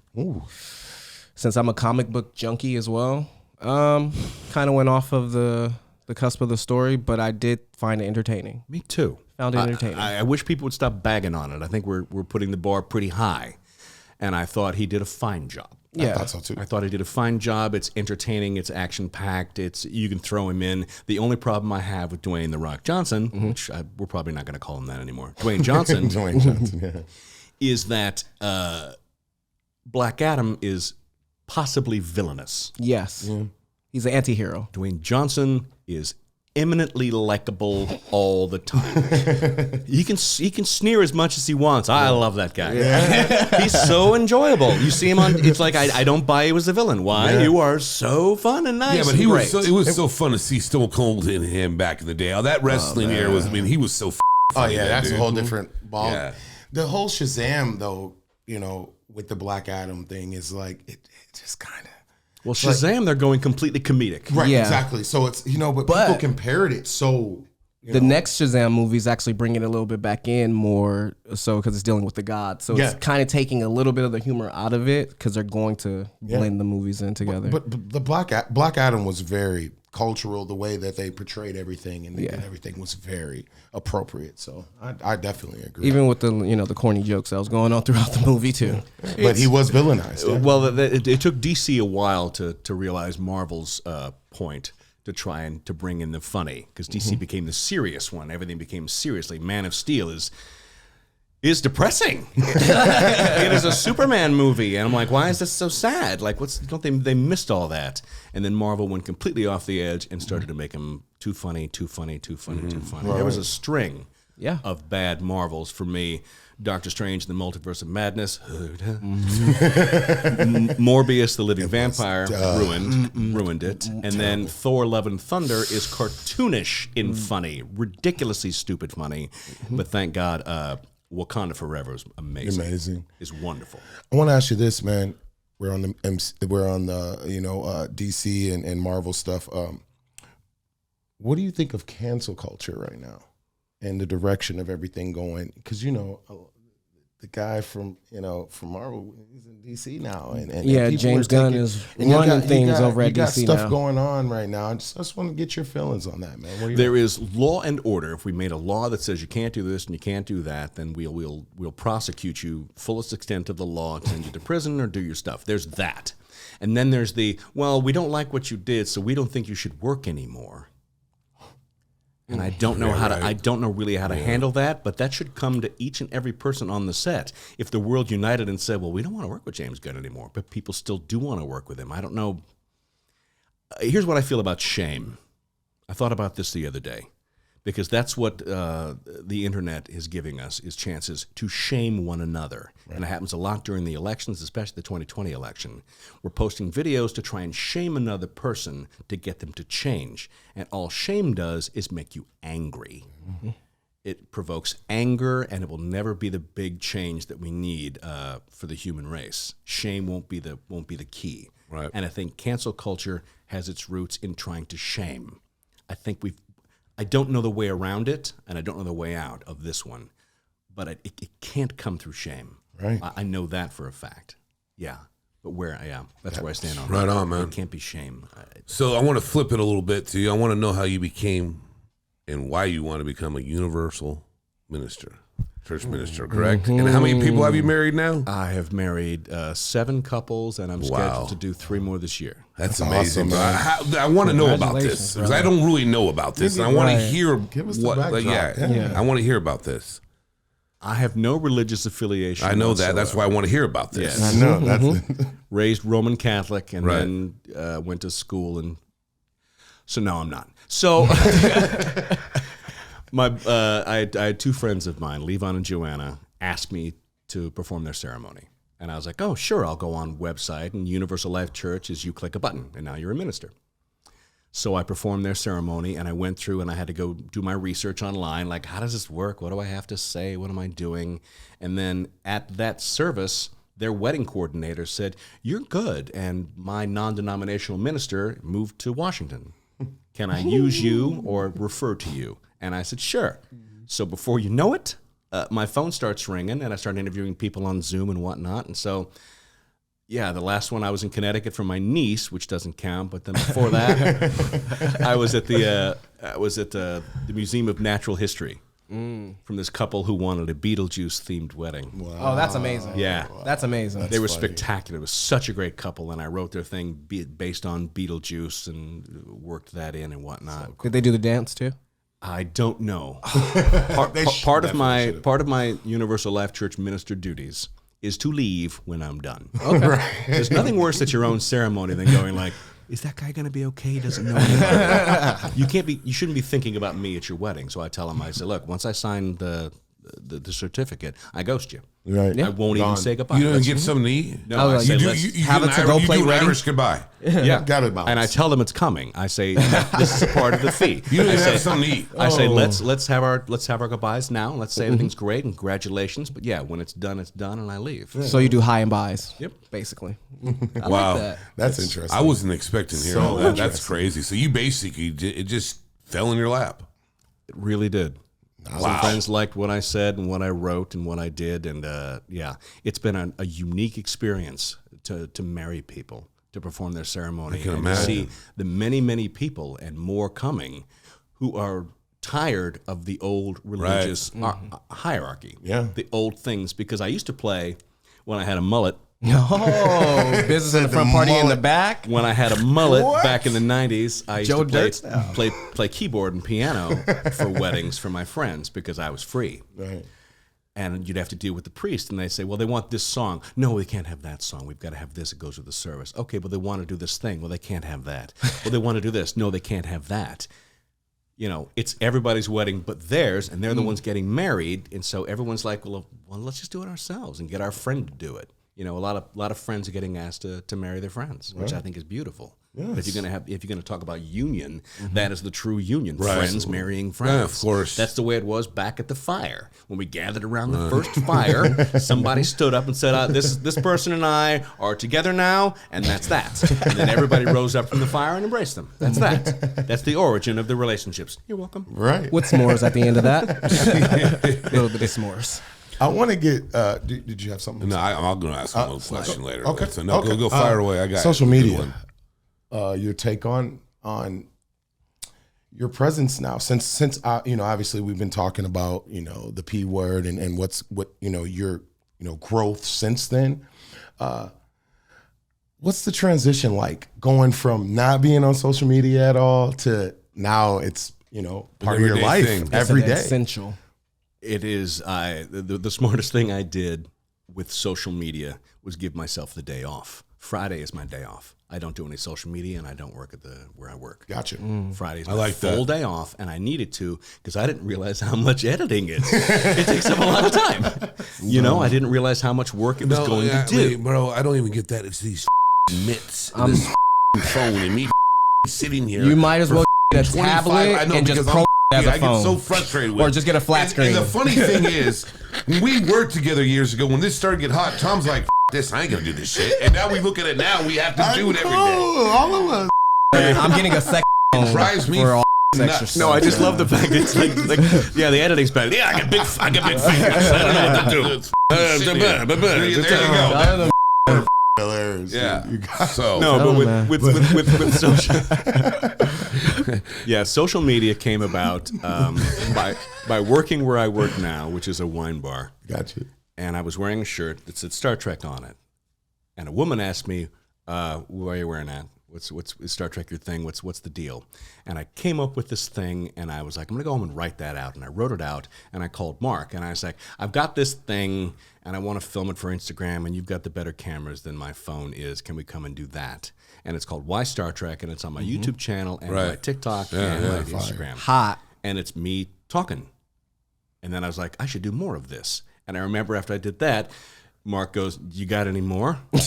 Since I'm a comic book junkie as well, kind of went off of the cusp of the story, but I did find it entertaining. Me too. Found it entertaining. I wish people would stop bagging on it. I think we're putting the bar pretty high, and I thought he did a fine job. Yeah. I thought so too. I thought he did a fine job. It's entertaining. It's action packed. You can throw him in. The only problem I have with Dwayne the Rock Johnson, which we're probably not going to call him that anymore, Dwayne Johnson, Dwayne Johnson. Yeah. is that Black Adam is possibly villainous. Yes. He's an anti-hero. Dwayne Johnson is eminently likable all the time. he can sneer as much as he wants. I love that guy. He's so enjoyable. You see him on. It's like I don't buy you as a villain. Why? Yeah. You are so fun and nice. Yeah, but and he was. great. It was so fun to see Stone Cold in him back in the day. Oh, that wrestling era was. I mean, he was so. Oh yeah, that's dude. a whole different ball. Yeah. The whole Shazam though, with the Black Adam thing is like it just kind of. Well, Shazam, they're going completely comedic. Right, Yeah. exactly. So it's but people compared it so. The next Shazam movie is actually bringing it a little bit back in more so because it's dealing with the gods. So Yeah. it's kind of taking a little bit of the humor out of it because they're going to blend the movies in together. But the Black Adam was very cultural. The way that they portrayed everything and everything was very appropriate. So I definitely agree. Even with the the corny jokes that was going on throughout the movie too. But he was villainized. Yeah. Well, it took DC a while to realize Marvel's point to try and to bring in the funny because DC became the serious one. Everything became seriously. Man of Steel is depressing. It is a Superman movie, and I'm like, why is this so sad? Like, they missed all that, and then Marvel went completely off the edge and started to make him too funny. There was a string of bad Marvels for me. Doctor Strange, the Multiverse of Madness, Morbius, the Living Vampire, ruined it, and then Thor: Love and Thunder is cartoonish in funny, ridiculously stupid funny, but thank God, Wakanda Forever is amazing. It's wonderful. I want to ask you this, man. We're on the DC and Marvel stuff. What do you think of cancel culture right now and the direction of everything going? Because the guy from Marvel is in DC now, and people James are Gunn taking- is and you running got- things you got, over at you got DC stuff now. going on right now. I just want to get your feelings on that, man. What do you There is law and order. If we made a law that says you can't do this and you can't do that, then we'll prosecute you fullest extent of the law, send you to prison or do your stuff. There's that. And then there's we don't like what you did, so we don't think you should work anymore. And I don't know I don't know really how to handle that, but that should come to each and every person on the set. If the world united and said, well, we don't want to work with James Gunn anymore, but people still do want to work with him. I don't know. Here's what I feel about shame. I thought about this the other day because that's what the internet is giving us is chances to shame one another. Right. And it happens a lot during the elections, especially the 2020 election. We're posting videos to try and shame another person to get them to change. And all shame does is make you angry. Mm-hmm. It provokes anger, and it will never be the big change that we need for the human race. Shame won't be the key. Right. And I think cancel culture has its roots in trying to shame. I don't know the way around it, and I don't know the way out of this one, but it can't come through shame. Right. I know that for a fact. Yeah. But that's where I stand on Right that. on, man. It can't be shame. So I want to flip it a little bit to you. I want to know how you became and why you want to become a universal minister. Church minister, correct? And how many people have you married now? I have married 7 couples, and I'm scheduled to do 3 more this year. That's awesome, amazing. man. I want to know about this because I don't really know about this, and I want to hear Give us the what. backdrop. Yeah, I want to hear about this. I have no religious affiliation. I know whatsoever. that. That's why I want to hear about this. Yes. I know. That's Raised Roman Catholic, and Right. then went to school, and so no, I'm not. So I had 2 friends of mine, Levon and Joanna, asked me to perform their ceremony. And I was like, oh, sure, I'll go on website, and Universal Life Church is you click a button, and now you're a minister. So I performed their ceremony, and I went through, and I had to go do my research online, like, how does this work? What do I have to say? What am I doing? And then at that service, their wedding coordinator said, you're good, and my non-denominational minister moved to Washington. Can I use you or refer to you? And I said, sure. So before you know it, my phone starts ringing, and I start interviewing people on Zoom and whatnot. And so, yeah, the last one I was in Connecticut for my niece, which doesn't count. But then before that, I was at the Museum of Natural History from this couple who wanted a Beetlejuice themed wedding. wow. Oh, that's amazing. Yeah. That's amazing. They were funny. spectacular. It was such a great couple, and I wrote their thing based on Beetlejuice and worked that in and whatnot. Did they do the dance too? I don't know. Part of my Universal Life Church minister duties is to leave when I'm done. Okay. There's nothing worse at your own ceremony than going like, is that guy going to be okay? He doesn't know anybody. You shouldn't be thinking about me at your wedding. So I tell him, I say, look, once I sign the certificate, I ghost you. right. I won't even say goodbye. You don't get something to eat? No, I say, you do- let's- have a to-go plate an ready? Irish goodbye. yeah, Got it, Miles. and I tell them it's coming. I say this is a part of the fee. You don't I even say, have something to eat. I say let's have our goodbyes now. Let's say everything's great and congratulations. But yeah, when it's done, and I leave. So you do high and buys. Yep. Basically. I Wow. like that. That's interesting. I wasn't expecting to hear So all that. That's interesting. crazy. So you basically, it just fell in your lap. It really did. Some friends liked what I said and what I wrote and what I did, and yeah, it's been a unique experience to marry people, to perform their ceremony, can and imagine. to see the many people and more coming who are tired of the old religious hierarchy, the old things. Because I used to play when I had a mullet. Oh, business in the front, party in the back. When I had a mullet back in the 90s, I used Joe to Dirt style. play keyboard and piano for weddings for my friends because I was free. Right. And you'd have to deal with the priest, and they say, well, they want this song. No, we can't have that song. We've got to have this. It goes with the service. Okay, but they want to do this thing. Well, they can't have that. Well, they want to do this. No, they can't have that. You know, it's everybody's wedding but theirs, and they're the ones getting married. And so everyone's like, well, let's just do it ourselves and get our friend to do it. You know, a lot of friends are getting asked to marry their friends, which I think is beautiful. Yes. But if you're gonna talk about union, that is the true union. Right. Friends marrying friends. Yeah, of course. That's the way it was back at the fire when we gathered around the first fire. Somebody stood up and said, "This person and I are together now," and that's that. And then everybody rose up from the fire and embraced them. That's that. That's the origin of the relationships. You're welcome. Right. With s'mores at the end of that. A little bit of s'mores. I want to get. Did you have something? No, I'm going to ask another question later. Okay. So no, Okay. go fire away. I got social it. Good media. one. Your take on your presence now, since obviously we've been talking about the P word and what your growth since then. What's the transition like going from not being on social media at all to now it's part of your everyday life thing. every It's an day? essential. It is. The smartest thing I did with social media was give myself the day off. Friday is my day off. I don't do any social media, and I don't work at where I work. Gotcha. Friday's my like full that. day off, and I needed to because I didn't realize how much editing is. It takes up a lot of time. I didn't realize how much work it was going to do. wait, bro, I don't even get that. It's these mitts, and this phone, and me sitting here. You might as well get a 25 tablet I know, and just because pro as a I phone. get so frustrated with Or just get a flat screen. And the funny thing is, when we worked together years ago, when this started to get hot, Tom's like, this, I ain't gonna do this shit. And now we look at it now, we have to do it every day. All of us. I'm getting a second phone Drives me for all extra nuts. stuff. No, I just love the fact that it's like the editing's bad. Yeah, I got big fingers. I don't know what to do. There you go. hilarious. Yeah. You got, So No, Oh, but man. with social, yeah, social media came about by working where I work now, which is a wine bar, got you. and I was wearing a shirt that said Star Trek on it, and a woman asked me, "Why are you wearing that? What's is Star Trek your thing? What's the deal?" And I came up with this thing, and I was like, I'm gonna go home and write that out. And I wrote it out, and I called Mark, and I was like, I've got this thing, and I want to film it for Instagram, and you've got the better cameras than my phone is. Can we come and do that? And it's called Why Star Trek, and it's on my YouTube channel and my Right. TikTok Yeah, and yeah, my fire. Instagram. Hot. And it's me talking. And then I was like, I should do more of this. And I remember after I did that, Mark goes, "You got any more?" And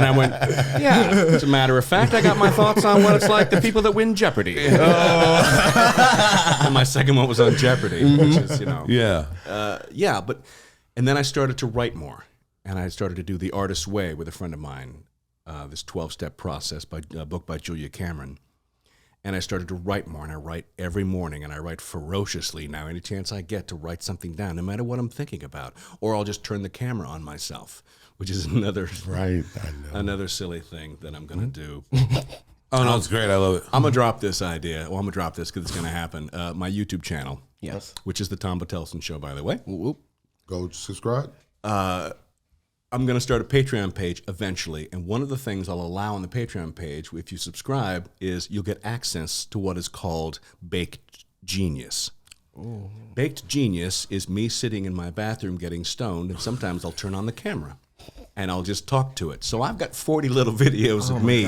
I went, "Yeah. As a matter of fact, I got my thoughts on what it's like to people that win Jeopardy." And my second one was on Jeopardy, which is, yeah. And then I started to write more. And I started to do The Artist's Way with a friend of mine, this 12-step process book by Julia Cameron. And I started to write more, and I write every morning, and I write ferociously now. Any chance I get to write something down, no matter what I'm thinking about, or I'll just turn the camera on myself, which is another silly thing that I'm gonna do. Oh no, it's great. I love it. I'm gonna drop this idea. Well, I'm gonna drop this because it's gonna happen. My YouTube channel, Yes. which is the Tom Bottelsen Show, by the way. Go subscribe. I'm going to start a Patreon page eventually, and one of the things I'll allow on the Patreon page, if you subscribe, is you'll get access to what is called Baked Genius. Ooh. Baked Genius is me sitting in my bathroom getting stoned, and sometimes I'll turn on the camera, and I'll just talk to it. So I've got 40 little videos of me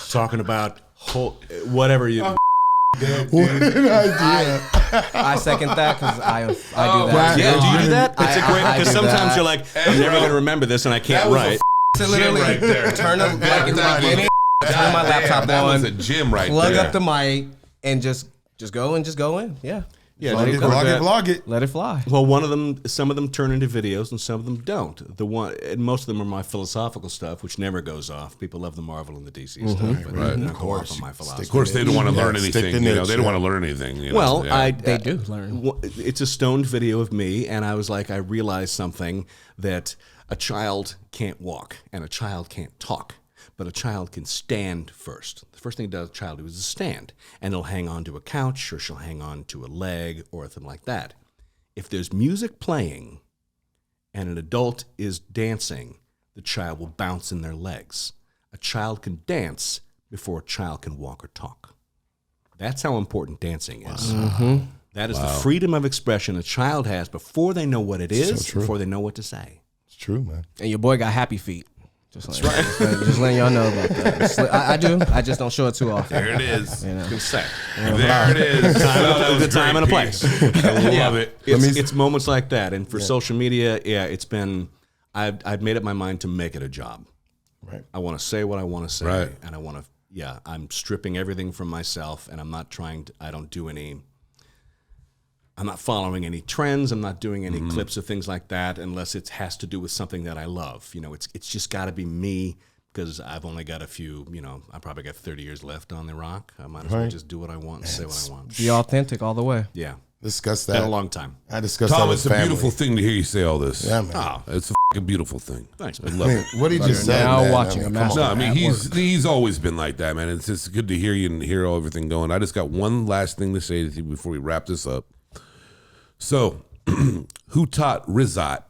talking about whatever you... What an idea. I second that because I do that. Yeah, do you do that? It's a great, I because do sometimes that. you're like, I'm never going to remember this, and I can't write. To literally right there. turn up like in the beginning, turn my laptop That on, was a gym right plug there. up the mic, and just go and just go in. Yeah. Yeah, Let it go. Vlog it. Let it fly. Well, some of them turn into videos, and some of them don't. And most of them are my philosophical stuff, which never goes off. People love the Marvel and the DC stuff, but Right. they don't go off on my philosophy. Of course, they don't want to learn Stick anything. the You know, niche, they don't yeah. want to learn anything. You know? Well, Yeah. They do learn. It's a stoned video of me, and I was like, I realized something, that a child can't walk and a child can't talk, but a child can stand first. The first thing a child does is stand, and it'll hang on to a couch, or she'll hang on to a leg, or something like that. If there's music playing and an adult is dancing, the child will bounce in their legs. A child can dance before a child can walk or talk. That's how important dancing is. That is the freedom of expression a child has before they know what it is, true. before they know what to say. It's true, man. And your boy got happy feet. Just letting y'all know about that. I do. I just don't show it too often. There it is. You know. There it is. The time and a place. I love it. It's moments like that. And for social media, it's been, I've made up my mind to make it a job. Right. I want to say what I want to say. Right. And I want to, I'm stripping everything from myself, and I'm not I'm not following any trends. I'm not doing any clips or things like that unless it has to do with something that I love. It's just got to be me, because I've only got a few, I probably got 30 years left on the rock. I might as well just do what I want and say what I want. Be authentic all the way. Yeah. Discuss Been a that. long time. I discussed that Tom, with it's a family. beautiful thing to hear you say all this. Yeah, man. Oh, It's a fucking beautiful thing. thanks, I man. love I mean, it. what he just said, now man, watching a come master. on. No, I mean At he's always been like that, man. It's just good to hear you and hear everything going. I just got one last thing to say to you before we wrap this up. So, who taught Rizat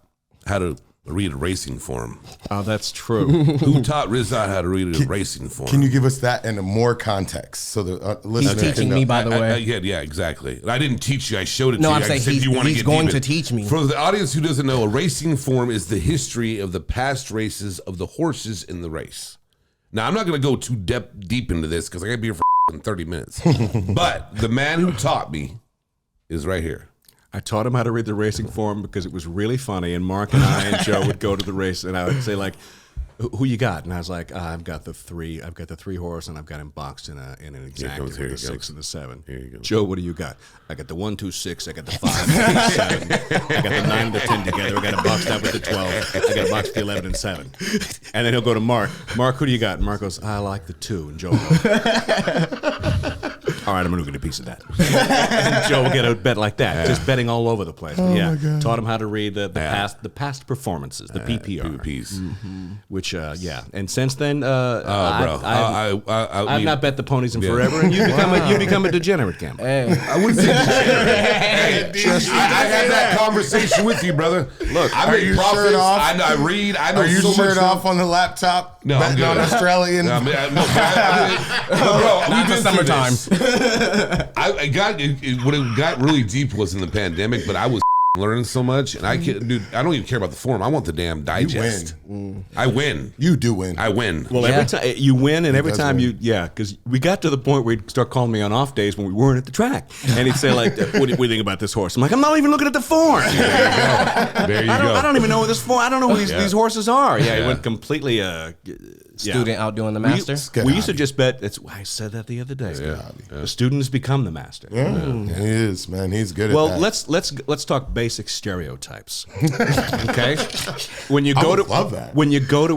how to read a racing form? Oh, that's true. Who taught Rizat how to read a racing form? Can you give us that in a more context so the listener He's can teaching know? me, by the way. Yeah, exactly. I didn't teach you. I showed it No, to you. I'm I saying said, he's- "Do you want to he's get going deep in?" to teach me. For the audience who doesn't know, a racing form is the history of the past races of the horses in the race. Now, I'm not going to go too deep into this because I got to be here for 30 minutes. But the man who taught me is right here. I taught him how to read the racing form because it was really funny. And Mark and I and Joe would go to the race, and I would say, like, "Who you got?" And I was like, "I've got the three horse, and I've got him boxed in an exact goes, here with the he 6 and the 7." Here you go. Joe, what do you got? I got the 1, 2, 6. I got the 5, 7. I got the 9 and the 10 together. I got him boxed up with the 12. I got him boxed the 11 and 7. And then he'll go to Mark. Mark, who do you got? And Mark goes, "I like the 2." And Joe goes, all right, I'm going to get a piece of that. And Joe will get a bet like that, just betting all over the place. But taught him how to read the past performances, the PPR. PPPs. Which, and since then, I've not bet the ponies in forever, and you become a degenerate gambler. Hey. I wouldn't say degenerate. I had that conversation with you, brother. Look, I are you shirt off? I read. I know Are you so shirt much off on the laptop? No, I'm betting on good. Australian. No, bro, Not in the summertime. I got it, what it got really deep was in the pandemic, but I was learning so much, and I can't, dude. I don't even care about the form. I want the damn digest. I win. You do win. I win. Well, every time you win, and every time because we got to the point where he'd start calling me on off days when we weren't at the track, and he'd say like, "What do you think about this horse?" I'm like, "I'm not even looking at the form. There you go. I don't even know what this form. I don't know who these horses are." Yeah, he went completely Student outdoing the master. We used to just bet. I said that the other day. The student has become the master. He is, man. He's good at that. Well, let's talk basic stereotypes. Okay, when you go when you go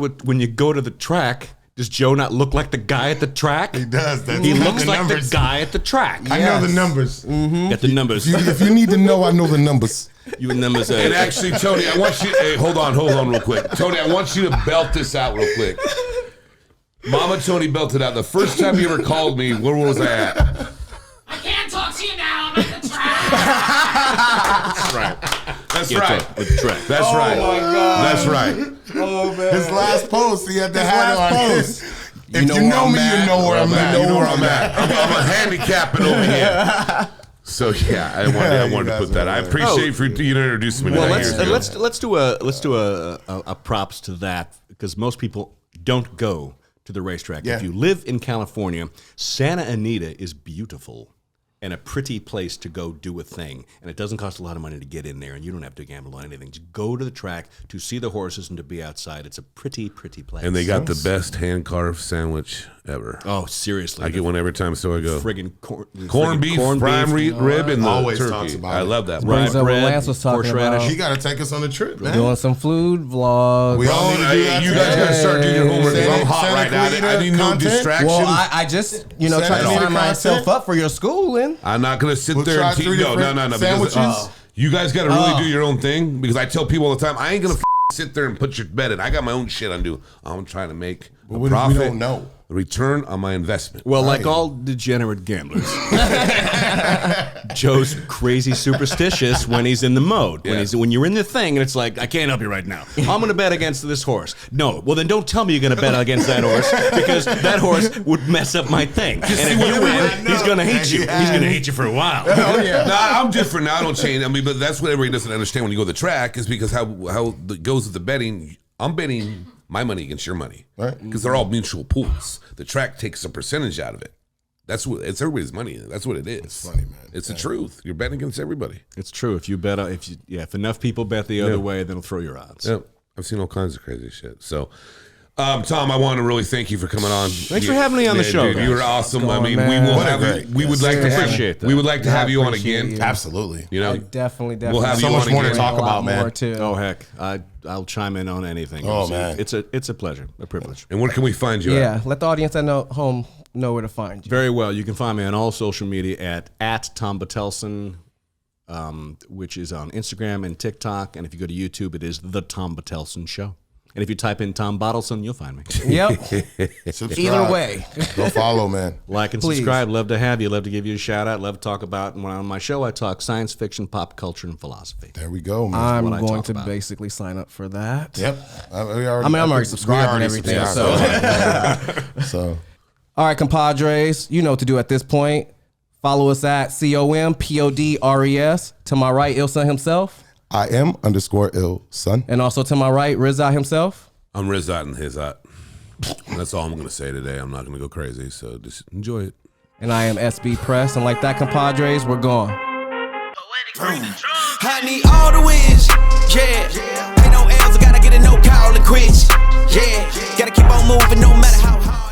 to the track, does Joe not look like the guy at the track? He does. He looks like the guy at the track. I know the numbers. Get the numbers. If you need to know, I know the numbers. You numbers. And actually, Tony, I want you. Hey, hold on, real quick. Tony, I want you to belt this out real quick. Mama Tony belted out. The first time you ever called me, where was I at? I can't talk to you now. I'm at the track. That's right. That's right. At the track. That's right. my God. That's right. Oh man! His last post, he had the hat on. If you know me, you know where I'm at. You know where I'm at. I'm a handicapping over here. So yeah, I wanted to put that. I appreciate you for introducing me to that. Let's do a props to that, because most people don't go to the racetrack. Yeah. If you live in California, Santa Anita is beautiful and a pretty place to go do a thing. And it doesn't cost a lot of money to get in there, and you don't have to gamble on anything. Just go to the track to see the horses and to be outside. It's a pretty, pretty place. And they got the best hand-carved sandwich ever. Oh, seriously. I get one every time, so I go. Friggin' Corned beef, prime rib, and the Always turkey. talks about I it. love that. Brings up what bread, Lance was talking about. He got to take us on a trip, man. Doing some food vlogs. We all need to do that. You guys got to start doing your homework, because I'm hot Santa right now. I need no content? distraction. Well, I just, try to Santa sign Anita myself content? up for your schooling. I'm not going to sit We'll there try and teach. 3 No. different Because, sandwiches? you guys got to really do your own thing, because I tell people all the time, I ain't going to sit there and put your bet in. I got my own shit I'm doing. I'm trying to make a we profit. don't know. A return on my investment. Well, like all degenerate gamblers, Joe's crazy superstitious when he's in the mode. When you're in the thing and it's like, I can't help you right now. I'm going to bet against this horse. No, well then don't tell me you're going to bet against that horse, because that horse would mess up my thing. And if you win, he's going to hate you. He's going to hate you for a while. Nah, I'm different now. I don't change. I mean, but that's what everybody doesn't understand when you go to the track, is because how it goes with the betting. I'm betting my money against your money, right? Because they're all mutual pools. The track takes a percentage out of it. It's everybody's money. That's what it is. It's funny, man. It's the truth. You're betting against everybody. It's true. If you bet, if enough people bet the other way, then it'll throw your odds. Yeah, I've seen all kinds of crazy shit. So, Tom, I want to really thank you for coming on. Thanks for having me on the show, Dude, guys. you were awesome. Going, I mean, man. we will What a have great you. We would like to Appreciate that. We would like to have you on appreciate again. you. Absolutely. You know, Definitely. We'll have So you much on more to again. talk about, man. More too. Oh heck, I'll chime in on anything. Oh, man. it's a pleasure, a privilege. And where can we find you? Yeah, At? let the audience at home know where to find you. Very well. You can find me on all social media at Tom Bottelsen, which is on Instagram and TikTok. And if you go to YouTube, it is The Tom Bottelsen Show. And if you type in Tom Bottelsen, you'll find me. Yep. Subscribe. Either way. Go follow, man. Like and Please. subscribe. Love to have you. Love to give you a shout out. Love to talk about, when on my show, I talk science fiction, pop culture, and philosophy. There we go, man. I'm what I going talk to about. basically sign up for that. Yep. I'm already subscribed and everything, So All right, compadres, you know what to do at this point. Follow us at ComPODres. To my right, Ilsa himself. I am _ill son. And also to my right, Rizat himself. I'm Rizat and Hizat. That's all I'm going to say today. I'm not going to go crazy, so just enjoy it. And I am SB Press. And like that, compadres, we're gone. I need all the wins, yeah. Ain't no L's, I gotta get a no call and quits, yeah. Gotta keep on moving no matter how hard.